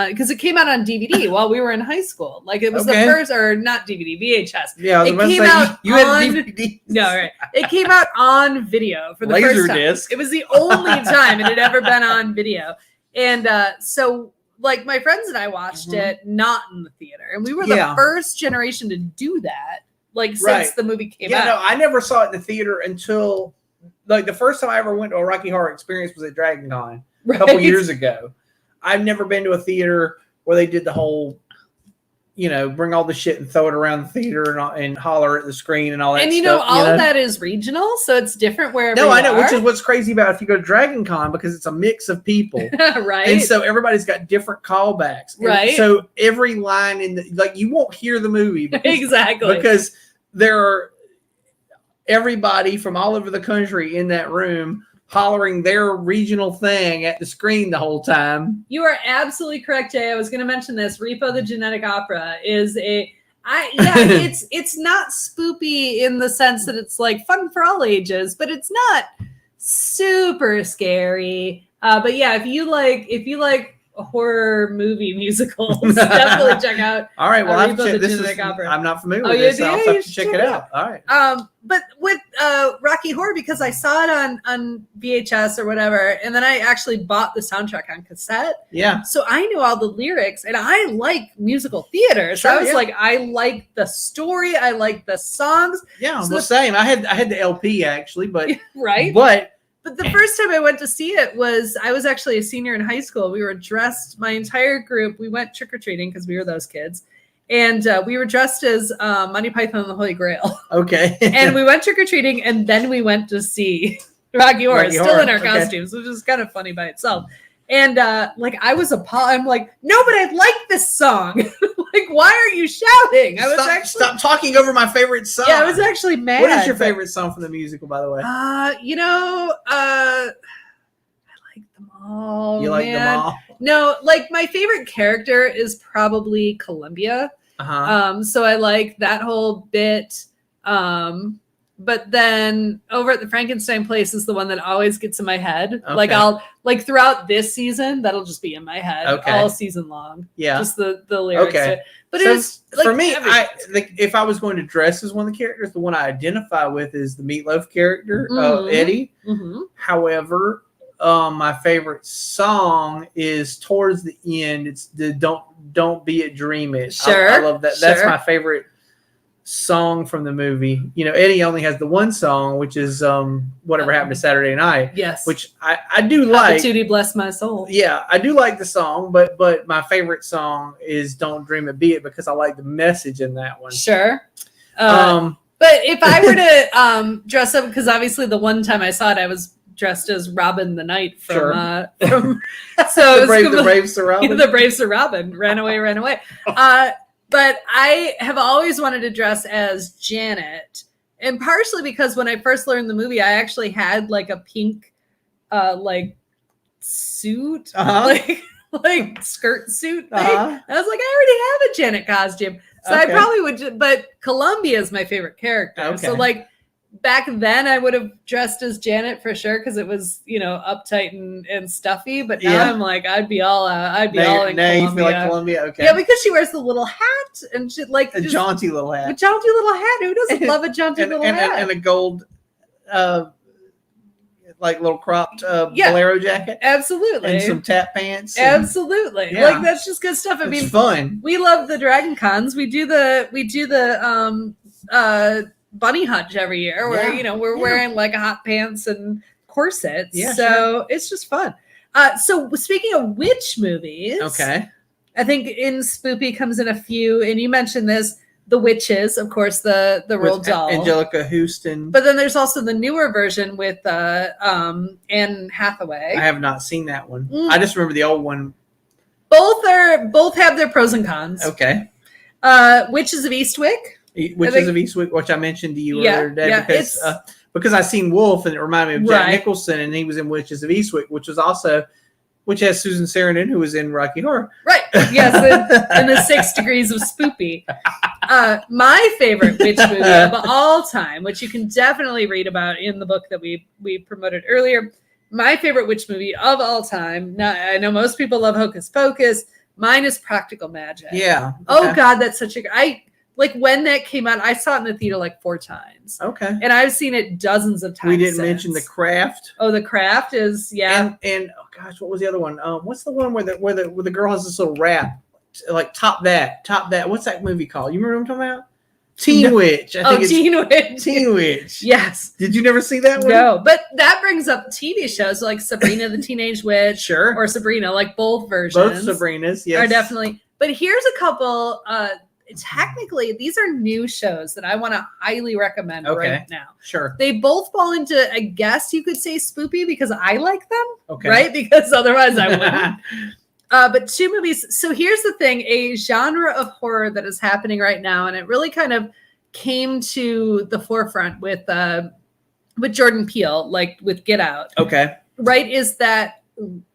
because it came out on DVD while we were in high school. Like it was the first, or not DVD, VHS. Yeah, it came out you on had DVD. No, right. It came out on video for the first time. Laserdisc. It was the only time it had ever been on video. And so, like, my friends and I watched it not in the theater, and we were the first generation to do that. Like since the movie came out. No, I never saw it in the theater until like the first time I ever went to a Rocky Horror Experience was at Dragon Con a couple years ago. I've never been to a theater where they did the whole, bring all the shit and throw it around the theater and holler at the screen and all that. And all of that is regional, so it's different wherever. No, I know, which is what's crazy about if you go to Dragon Con, because it's a mix of people, right? And so everybody's got different callbacks, right? So every line you won't hear the movie because there are everybody from all over the country in that room hollering their regional thing at the screen the whole time. You are absolutely correct, Jay. I was going to mention this. Repo the Genetic Opera is it's not spoopy in the sense that it's like fun for all ages, but it's not super scary. But yeah, if you like horror movie musicals, definitely check out. All right, well, Opera. I'm not familiar with this, so I'll have to check it out. All right. But with Rocky Horror, because I saw it on VHS or whatever, and then I actually bought the soundtrack on cassette. Yeah. So I knew all the lyrics, and I like musical theater. So I was like, I like the story, I like the songs. Yeah, so same. I had the LP actually, but right. But the first time I went to see it I was actually a senior in high school. We were dressed, my entire group, we went trick-or-treating because we were those kids. And we were dressed as Monty Python and the Holy Grail. Okay. And we went trick-or-treating, and then we went to see Rocky Horror, still in our costumes, which is kind of funny by itself. And I was appalled. I'm like, no, but I like this song. Like, why are you shouting? Stop talking over my favorite song. Yeah, I was actually mad. What is your favorite song from the musical, by the way? I like them all. You like them all? No, like my favorite character is probably Columbia. So I like that whole bit. But then Over at the Frankenstein Place is the one that always gets in my head. Okay. Like throughout this season, that'll just be in my head all season long. Yeah. Just the lyrics. Okay. But so it's like for me, if I was going to dress as one of the characters, the one I identify with is the Meatloaf character, Eddie. Mm-hmm. However, my favorite song is towards the end. It's the Don't Be It, Dream It. Sure. I love that. Sure. That's my favorite song from the movie. Eddie only has the one song, which is Whatever Happened to Saturday Night. Yes. Which I do like. Opportunity Bless My Soul. Yeah, I do like the song, but my favorite song is Don't Dream It, Be It, because I like the message in that one. Sure. But if I were to dress up, because obviously the one time I saw it, I was dressed as Robin the Knight from so the brave Sir Robin. The brave Sir Robin ran away. But I have always wanted to dress as Janet, and partially because when I first learned the movie, I actually had like a pink suit, like skirt suit thing. I was like, I already have a Janet costume, so I probably would. But Columbia is my favorite character, so like. Back then, I would have dressed as Janet for sure because it was, uptight and stuffy. But now I'm like, I'd be all in Columbia. Now you feel like Columbia, okay? Yeah, because she wears the little hat and she a jaunty little hat. A jaunty little hat. Who doesn't love a jaunty little hat? And a gold, little cropped bolero jacket. Absolutely. And some tap pants. Absolutely. Yeah. Like that's just good stuff. It's fun. We love the Dragon Cons. We do the bunny hutch every year where we're wearing like hot pants and corsets. Yeah, so it's just fun. So speaking of witch movies, I think in Spoopy comes in a few, and you mentioned this, the witches, of course, the Roald Dahl, Angelica Houston. But then there's also the newer version with Anne Hathaway. I have not seen that one. I just remember the old one. Both have their pros and cons. Okay. Witches of Eastwick. Witches of Eastwick, which I mentioned to you earlier today, because I seen Wolf and it reminded me of Jack Nicholson, and he was in Witches of Eastwick, which was also which has Susan Sarandon, who was in Rocky Horror. Right. Yes, in the 6 Degrees of Spoopy. My favorite witch movie of all time, which you can definitely read about in the book that we promoted earlier. My favorite witch movie of all time. Now, I know most people love Hocus Pocus. Mine is Practical Magic. Yeah. Okay. Oh God, that's such a like when that came out, I saw it in the theater like 4 times. Okay. And I've seen it dozens of times. We didn't since. mention The Craft. Oh, The Craft is And oh gosh, what was the other one? What's the one where the girl has this little rap, like top that? What's that movie called? You remember what I'm talking about? Teen Witch. I think Teen Witch. Teen Witch. Yes. Did you never see that one? No, but that brings up TV shows like Sabrina the Teenage Witch. Sure. Or Sabrina, like both versions. Both Sabrinas, yes. Are definitely. But here's a couple. Technically, these are new shows that I want to highly recommend right now. Sure. They both fall into, I guess you could say, Spoopy because I like them. Okay. Right? Because otherwise I wouldn't. But 2 movies. So here's the thing, a genre of horror that is happening right now, and it really kind of came to the forefront with Jordan Peele, like with Get Out. Okay. Right? Is that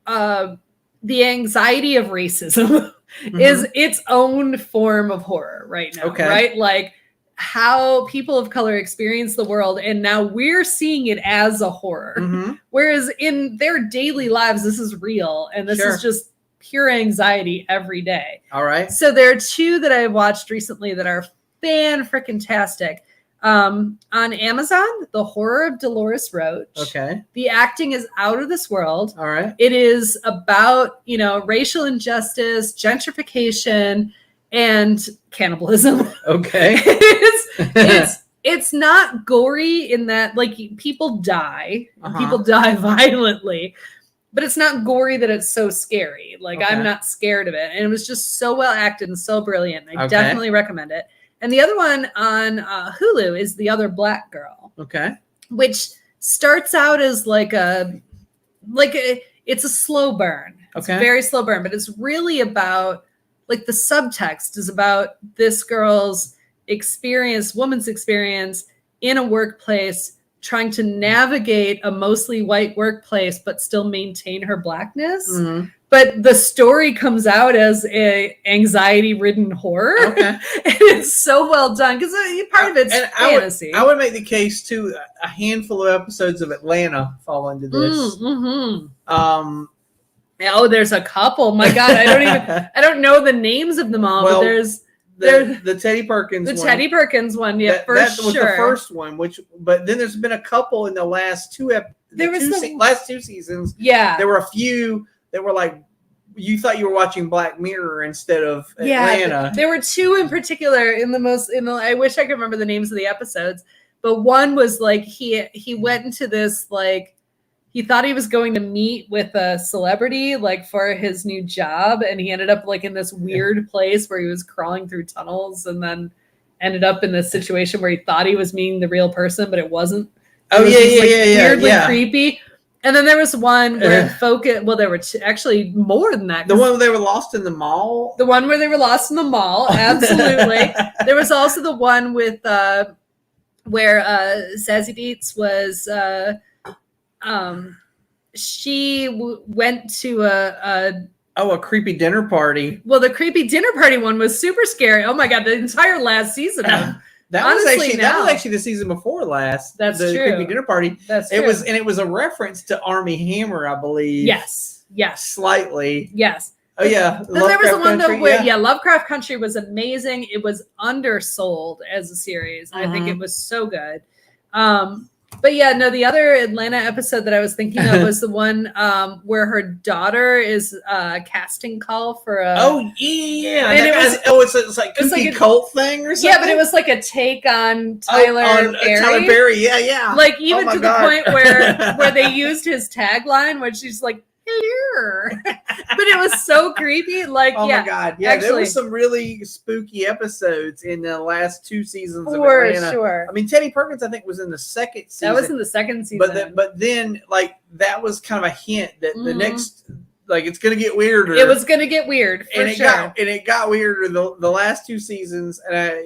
the anxiety of racism is its own form of horror right now. Okay. Right? Like how people of color experience the world, and now we're seeing it as a horror. Mm-hmm. Whereas in their daily lives, this is real, and this is just pure anxiety every day. All right. So there are 2 that I watched recently that are fan-frickin-tastic. On Amazon, The Horror of Dolores Roach. Okay. The acting is out of this world. All right. It is about, racial injustice, gentrification, and cannibalism. Okay. It's not gory in that, like, people die. Uh-huh. People die violently. But it's not gory that it's so scary. Like, I'm not scared of it. And it was just so well acted and so brilliant. I definitely recommend it. And the other one on Hulu is The Other Black Girl. Okay. Which starts out as it's a slow burn. It's a very slow burn, but it's really about, like, the subtext is about this girl's woman's experience in a workplace, trying to navigate a mostly white workplace, but still maintain her blackness. Mm-hmm. But the story comes out as a anxiety-ridden horror. Okay. And it's so well done because part of it's fantasy. I would make the case too. A handful of episodes of Atlanta fall into this. Mm-hmm. There's a couple. My God, I don't know the names of them all. Well, but there's the Teddy Perkins one. The Teddy Perkins one, yeah, that was the first one. But then there's been a couple in the last last 2 seasons. Yeah, there were a few that were like you thought you were watching Black Mirror instead of Atlanta. There were 2 in particular I wish I could remember the names of the episodes, but one was like he went into this, like, he thought he was going to meet with a celebrity, like, for his new job, and he ended up, like, in this weird place where he was crawling through tunnels, and then ended up in this situation where he thought he was meeting the real person, but it wasn't. Weirdly creepy. And then there was one where there were 2, actually more than that. The one where they were lost in the mall? The one where they were lost in the mall, absolutely. There was also the one with where Zazie Beetz was she went to a creepy dinner party. Well, the creepy dinner party one was super scary. Oh my God, the entire last season of That was actually the season before last. That's the true. Creepy Dinner Party. That's true. It was a reference to Army Hammer, I believe. Yes. Slightly. Yes. Oh yeah. Then there was the one though where Lovecraft Country was amazing. It was undersold as a series. I think it was so good. But yeah, no, the other Atlanta episode that I was thinking of was the one where her daughter is a casting call for a. Oh yeah, and it's like a cult thing or something. Yeah, but it was like a take on Tyler Perry. Tyler Perry, yeah. Like even to the point where they used his tagline, where she's like, "Hello," but it was so creepy. Like, oh my God, yeah, actually, there were some really spooky episodes in the last 2 seasons of Atlanta. Sure. I mean, Teddy Perkins, I think, was in the second season. That was in the second season. But then, like, that was kind of a hint that the next, like, it's going to get weirder. It was going to get weird, it got weirder the last 2 seasons. And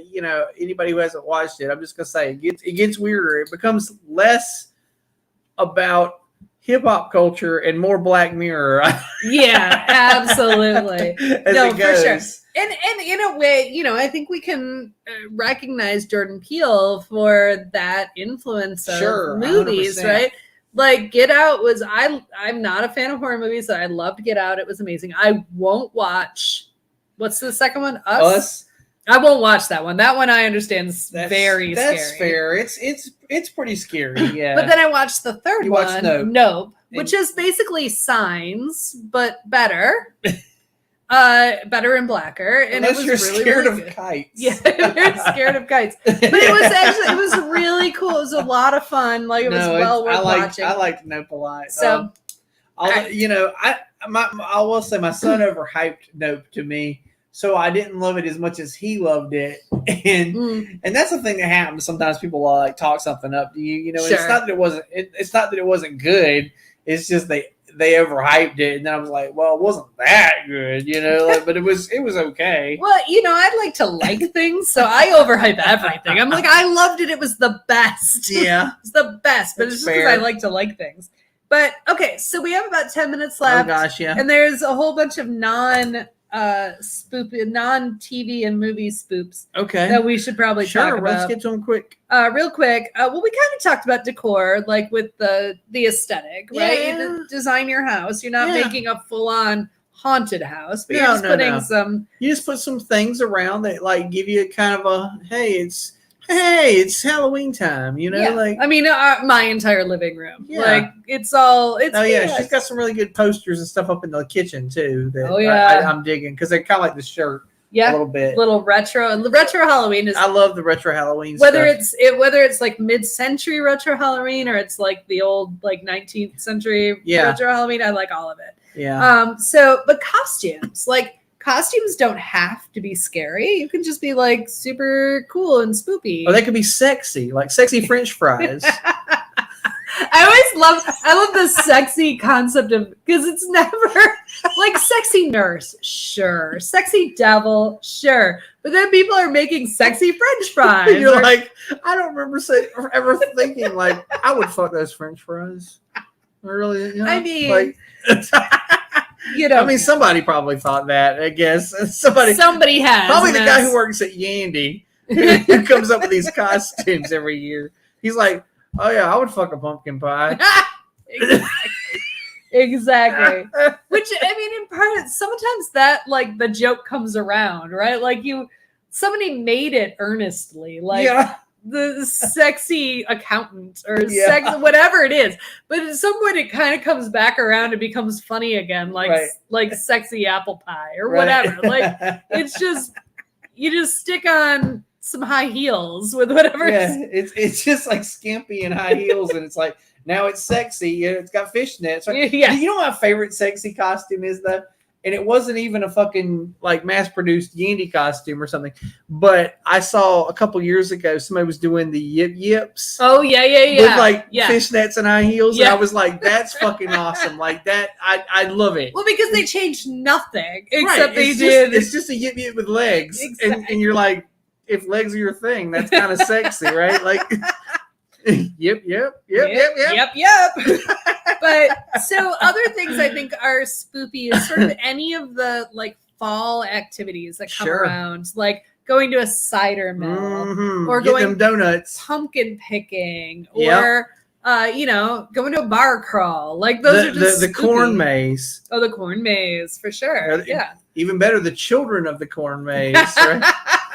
anybody who hasn't watched it, I'm just going to say it gets weirder. It becomes less about hip hop culture and more Black Mirror. Yeah, absolutely. As No, it for goes. sure. And in a way, I think we can recognize Jordan Peele for that influence of Sure, movies, 100%. right? Like Get Out was I'm not a fan of horror movies, so I loved Get Out. It was amazing. I won't watch what's the second one? Us? I won't watch that one. That one I understand is very scary. That's fair. It's pretty scary. Yeah. But then I watched the third You one, watched Nope. Nope, which is basically Signs, but better. Better and blacker, and Unless it was you're really, scared really of good. kites. Yeah, you're scared of kites. But it was really cool. It was a lot of fun. Like it was well worth watching. I liked Nope a lot. So, I will say my son overhyped Nope to me, so I didn't love it as much as he loved it. And that's the thing that happens. Sometimes people like talk something up to you. Sure. It's not that it wasn't. It's not that it wasn't good. It's just they overhyped it, and then I was like, well, it wasn't that good, but it was okay. Well, I'd like to like things, so I overhype everything. I'm like, I loved it. It was the best. Yeah. It's the best, but That's it's just because fair. I like to like things. But okay, so we have about 10 minutes left. Oh gosh, yeah. And there's a whole bunch of non-TV and movie spoops Okay. that we should probably talk about. Let's get to them quick. Real quick. Well, we kind of talked about decor, like with the aesthetic, right? Yeah. You design your house. You're not Yeah. making a full-on haunted house, but you're No, just no, putting no. some. You just put some things around that like give you kind of a it's Halloween time, Yeah. like. I mean, my entire living room, Yeah. like it's all. It's Oh yeah, she's got some really good posters and stuff up in the kitchen too. That Oh, yeah. I'm digging because they're kind of like the shirt a yeah, little bit. little retro. And the retro Halloween is I love the retro Halloween whether stuff. whether it's like mid-century retro Halloween or it's like the old like 19th century Yeah. retro Halloween. I like all of it. Yeah. But costumes don't have to be scary. You can just be like super cool and spoopy. Or they could be sexy, like sexy French fries. I love the sexy concept of, because it's never like sexy nurse, sure, sexy devil, sure, but then people are making sexy French fries. You're like, I don't remember ever thinking like I would fuck those French fries. Really? I mean, like, I mean, somebody probably thought that. I guess somebody has probably the guy who works at Yandy who comes up with these costumes every year. He's like, oh yeah, I would fuck a pumpkin pie. Exactly. Which, I mean, in part, sometimes that like the joke comes around, right? Like somebody made it earnestly, like Yeah. the sexy accountant or sex, whatever it is. But at some point, it kind of comes back around and becomes funny again, like Right. like sexy apple pie or Right. whatever. Like it's just you just stick on some high heels with whatever. Yeah, it's just like skimpy and high heels, and it's like now it's sexy. It's got fishnets. Right? Yeah. You know what my favorite sexy costume is though? And it wasn't even a fucking like mass-produced Yandy costume or something. But I saw a couple years ago somebody was doing the yip yips. Oh yeah. With like fishnets and high heels. Yeah. And I was like, that's fucking awesome. Like that, I love it. Well, because they changed nothing except Right. they It's did. It's just a yip yip with legs. Exactly. And you're like, if legs are your thing, that's kind of sexy, right? Like, yep. But so other things I think are spoopy is sort of any of the like fall activities that come Sure. around, like going to a cider mill Mhm. or Get going them donuts. pumpkin picking Yep. or going to a bar crawl. Like those are just the corn spoopy. maze. Oh, the corn maze for sure. Yeah. Even better, the children of the corn maze. Right?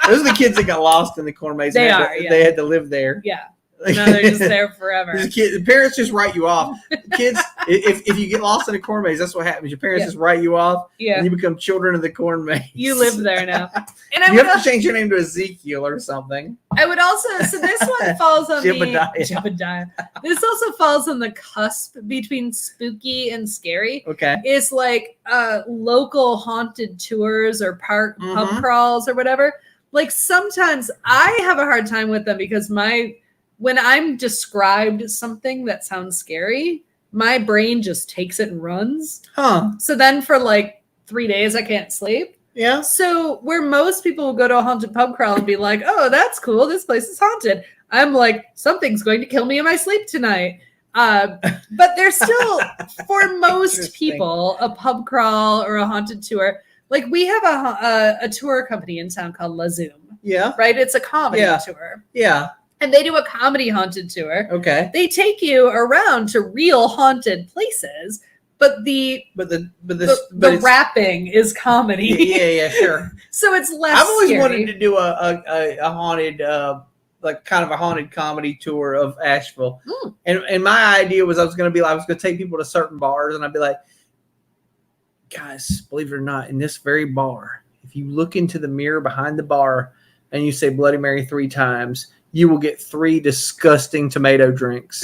Those are the kids that got lost in the corn maze. They and are, yeah. They had to live there. Yeah. No, they're just there forever. The parents just write you off. Kids, if you get lost in a corn maze, that's what happens. Your parents just write you off, Yeah. and you become children of the corn maze. You live there now. And You have to change your name to Ezekiel or something. I would also, so this one falls on Jebediah. This also falls on the cusp between spooky and scary. Okay. It's like local haunted tours or park pub Mhm. crawls or whatever. Like sometimes I have a hard time with them because when I'm described something that sounds scary, my brain just takes it and runs. Huh. So then for like 3 days, I can't sleep. Yeah. So where most people will go to a haunted pub crawl and be like, oh, that's cool. This place is haunted. I'm like, something's going to kill me in my sleep tonight. But there's still, for most Interesting. people, a pub crawl or a haunted tour. Like we have a tour company in town called La Zoom, Yeah. right? It's a comedy Yeah. tour. Yeah. And they do a comedy haunted tour. Okay. They take you around to real haunted places, but the wrapping is comedy. Yeah, sure. So it's less I've always scary. wanted to do a haunted, like kind of a haunted comedy tour of Asheville. And my idea was I was going to take people to certain bars, and I'd be like, guys, believe it or not, in this very bar, if you look into the mirror behind the bar and you say Bloody Mary 3 times, you will get 3 disgusting tomato drinks.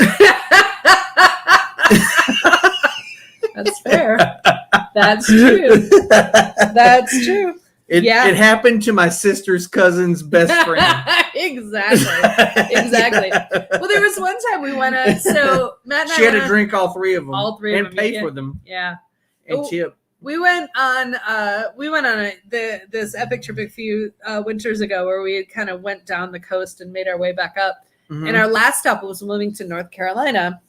That's fair. That's true. That's true. It happened to my sister's cousin's best friend. Exactly. Well, there was one time we went out. So Matt and she had to drink all 3 of them. All 3 and of them. pay for them. Yeah. And tip. We went on this epic trip a few winters ago where we kind of went down the coast and made our way back up. Mm-hmm. And our last stop was Wilmington, North Carolina.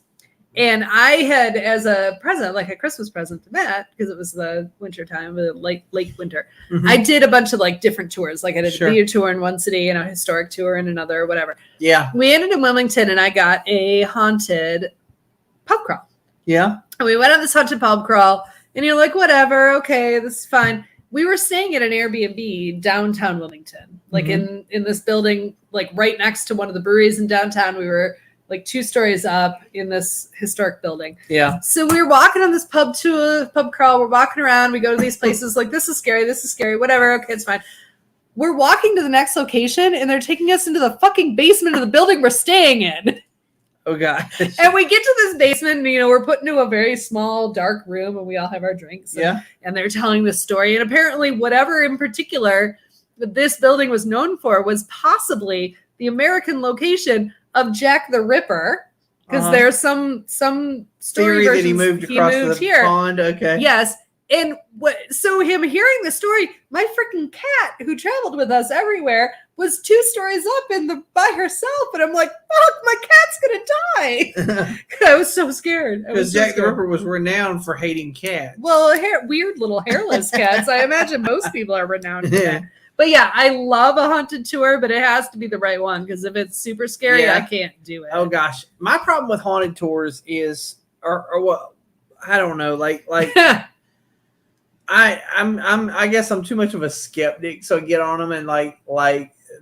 And I had, as a present, like a Christmas present to Matt, because it was the winter time, the late winter, I did a bunch of like different tours. Like I did a theater tour in one city and a historic tour in another, whatever. Yeah. We ended in Wilmington and I got a haunted pub crawl. Yeah. And we went on this haunted pub crawl and you're like, whatever, okay, this is fine. We were staying at an Airbnb downtown Wilmington, like in this building, like right next to one of the breweries in downtown. We were like 2 stories up in this historic building. Yeah. So we were walking on this pub crawl. We're walking around. We go to these places like, this is scary, whatever. Okay, it's fine. We're walking to the next location and they're taking us into the fucking basement of the building we're staying in. Oh, God. And we get to this basement and, we're put into a very small, dark room and we all have our drinks. And they're telling this story. And apparently whatever in particular that this building was known for was possibly the American location of Jack the Ripper. Because there's some story that he moved across the pond. Okay. Yes. And so him hearing the story, my freaking cat who traveled with us everywhere was 2 stories up by herself. And I'm like, fuck, my cat's going to die. I was so scared. Because Jack the Ripper was renowned for hating cats. Well, weird little hairless cats. I imagine most people are renowned for that. But yeah, I love a haunted tour, but it has to be the right one. Because if it's super scary, I can't do it. Oh, gosh. My problem with haunted tours is, or what, I don't know, like I guess I'm too much of a skeptic, so I get on them and like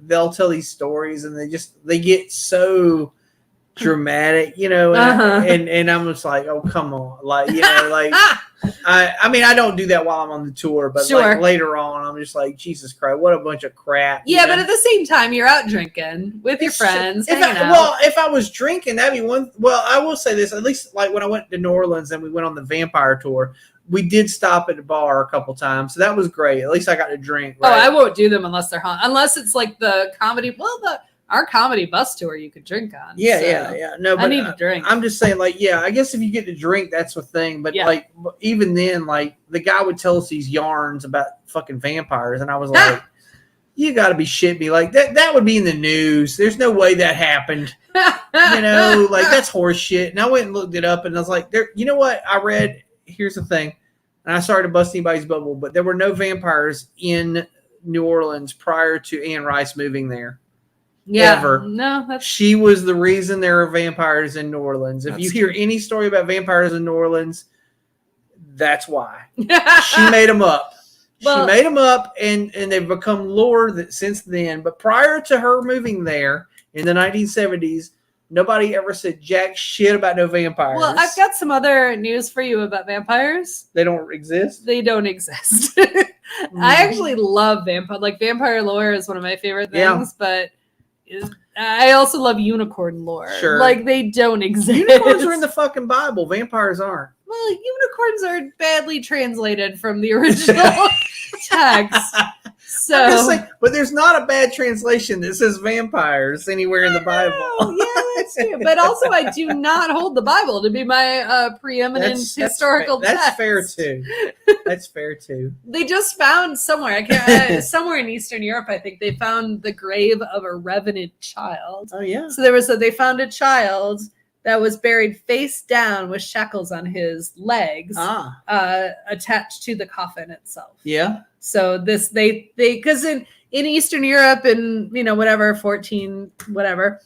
they'll tell these stories and they get so dramatic, and I'm just like, oh, come on, like I mean I don't do that while I'm on the tour, but like later on I'm just like, Jesus Christ, what a bunch of crap. Yeah, but at the same time you're out drinking with your friends. If I was drinking, that'd be one. Well, I will say this, at least like when I went to New Orleans and we went on the vampire tour, we did stop at a bar a couple times, so that was great. At least I got to drink. Right? Oh, I won't do them unless they're haunted. Unless it's like the comedy. Well, our comedy bus tour you could drink on. Yeah. No, but I need to drink. I'm just saying, like, I guess if you get to drink, that's the thing. But like, even then, like, the guy would tell us these yarns about fucking vampires, and I was like, you got to be shitting me. Like that would be in the news. There's no way that happened. Like that's horse shit. And I went and looked it up, and I was like, you know what? I read. Here's the thing, and I started to bust anybody's bubble, but there were no vampires in New Orleans prior to Anne Rice moving there. Yeah. Ever. No, she was the reason there are vampires in New Orleans. If you hear any story about vampires in New Orleans, that's why. She made them up. She made them up, and they've become lore since then. But prior to her moving there in the 1970s, nobody ever said jack shit about no vampires. Well, I've got some other news for you about vampires. They don't exist? They don't exist. I actually love vampire. Like, vampire lore is one of my favorite things, but I also love unicorn lore. Sure. Like, they don't exist. Unicorns are in the fucking Bible. Vampires aren't. Well, unicorns are badly translated from the original text. So, but there's not a bad translation that says vampires anywhere in the Bible. Yeah, that's true. But also, I do not hold the Bible to be my preeminent historical text. That's fair too. That's fair too. They just found somewhere. Somewhere in Eastern Europe, I think they found the grave of a revenant child. Oh yeah. So they found a child that was buried face down with shackles on his legs, attached to the coffin itself. Yeah. So this they because in Eastern Europe and whatever 14 whatever.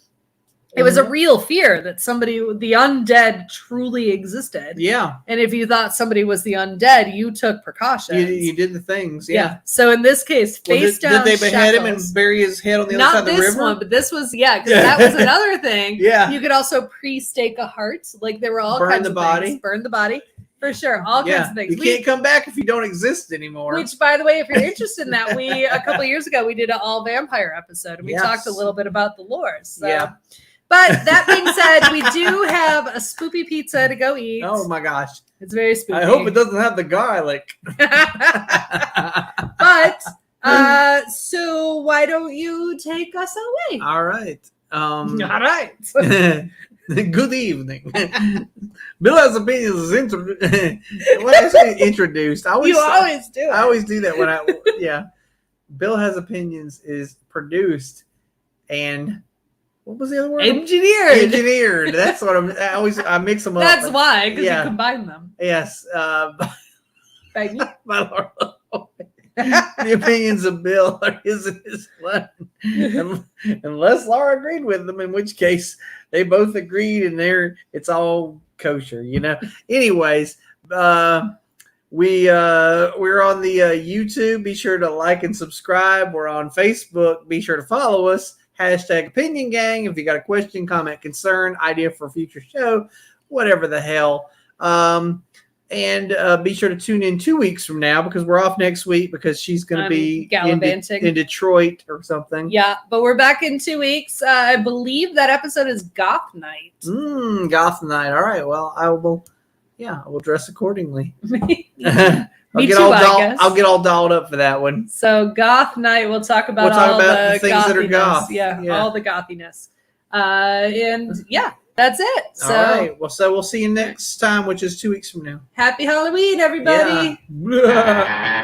It was a real fear that the undead truly existed. Yeah. And if you thought somebody was the undead, you took precautions. You did the things. Yeah. So in this case, face down. Did they behead him and bury his head on the other side of the river? Not this one, but this was, because that was another thing. Yeah. You could also pre-stake a heart. Like there were all kinds of things. Burn the body. For sure. All kinds of things. You can't come back if you don't exist anymore. Which, by the way, if you're interested in that, a couple of years ago, we did an all vampire episode and we talked a little bit about the lore. So. Yeah. But that being said, we do have a spoopy pizza to go eat. Oh my gosh. It's very spooky. I hope it doesn't have the garlic. But so why don't you take us away? All right. All right. Good evening. Bill has opinions when I say introduced. You always do it. I always do that when Bill has opinions is produced and what was the other word? Engineered. That's what I mix them up. That's why, because you combine them. Yes. Thank you. My Lord. The opinions of Bill are his and his one. Unless Laura agreed with them, in which case they both agreed and it's all kosher, Anyways, we're on the YouTube. Be sure to like and subscribe. We're on Facebook. Be sure to follow us. #Opinion Gang. If you got a question, comment, concern, idea for a future show, whatever the hell. And be sure to tune in 2 weeks from now because we're off next week because she's going to be gallivanting in Detroit or something. Yeah, but we're back in 2 weeks. I believe that episode is Goth Night. Goth Night. All right. Well, I will dress accordingly. Me too, I guess. I'll get all dolled up for that one. So Goth Night, we'll talk about all the things that are goth. Yeah, all the gothiness. And that's it. So, all right. Well, so we'll see you next time, which is 2 weeks from now. Happy Halloween, everybody. Yeah.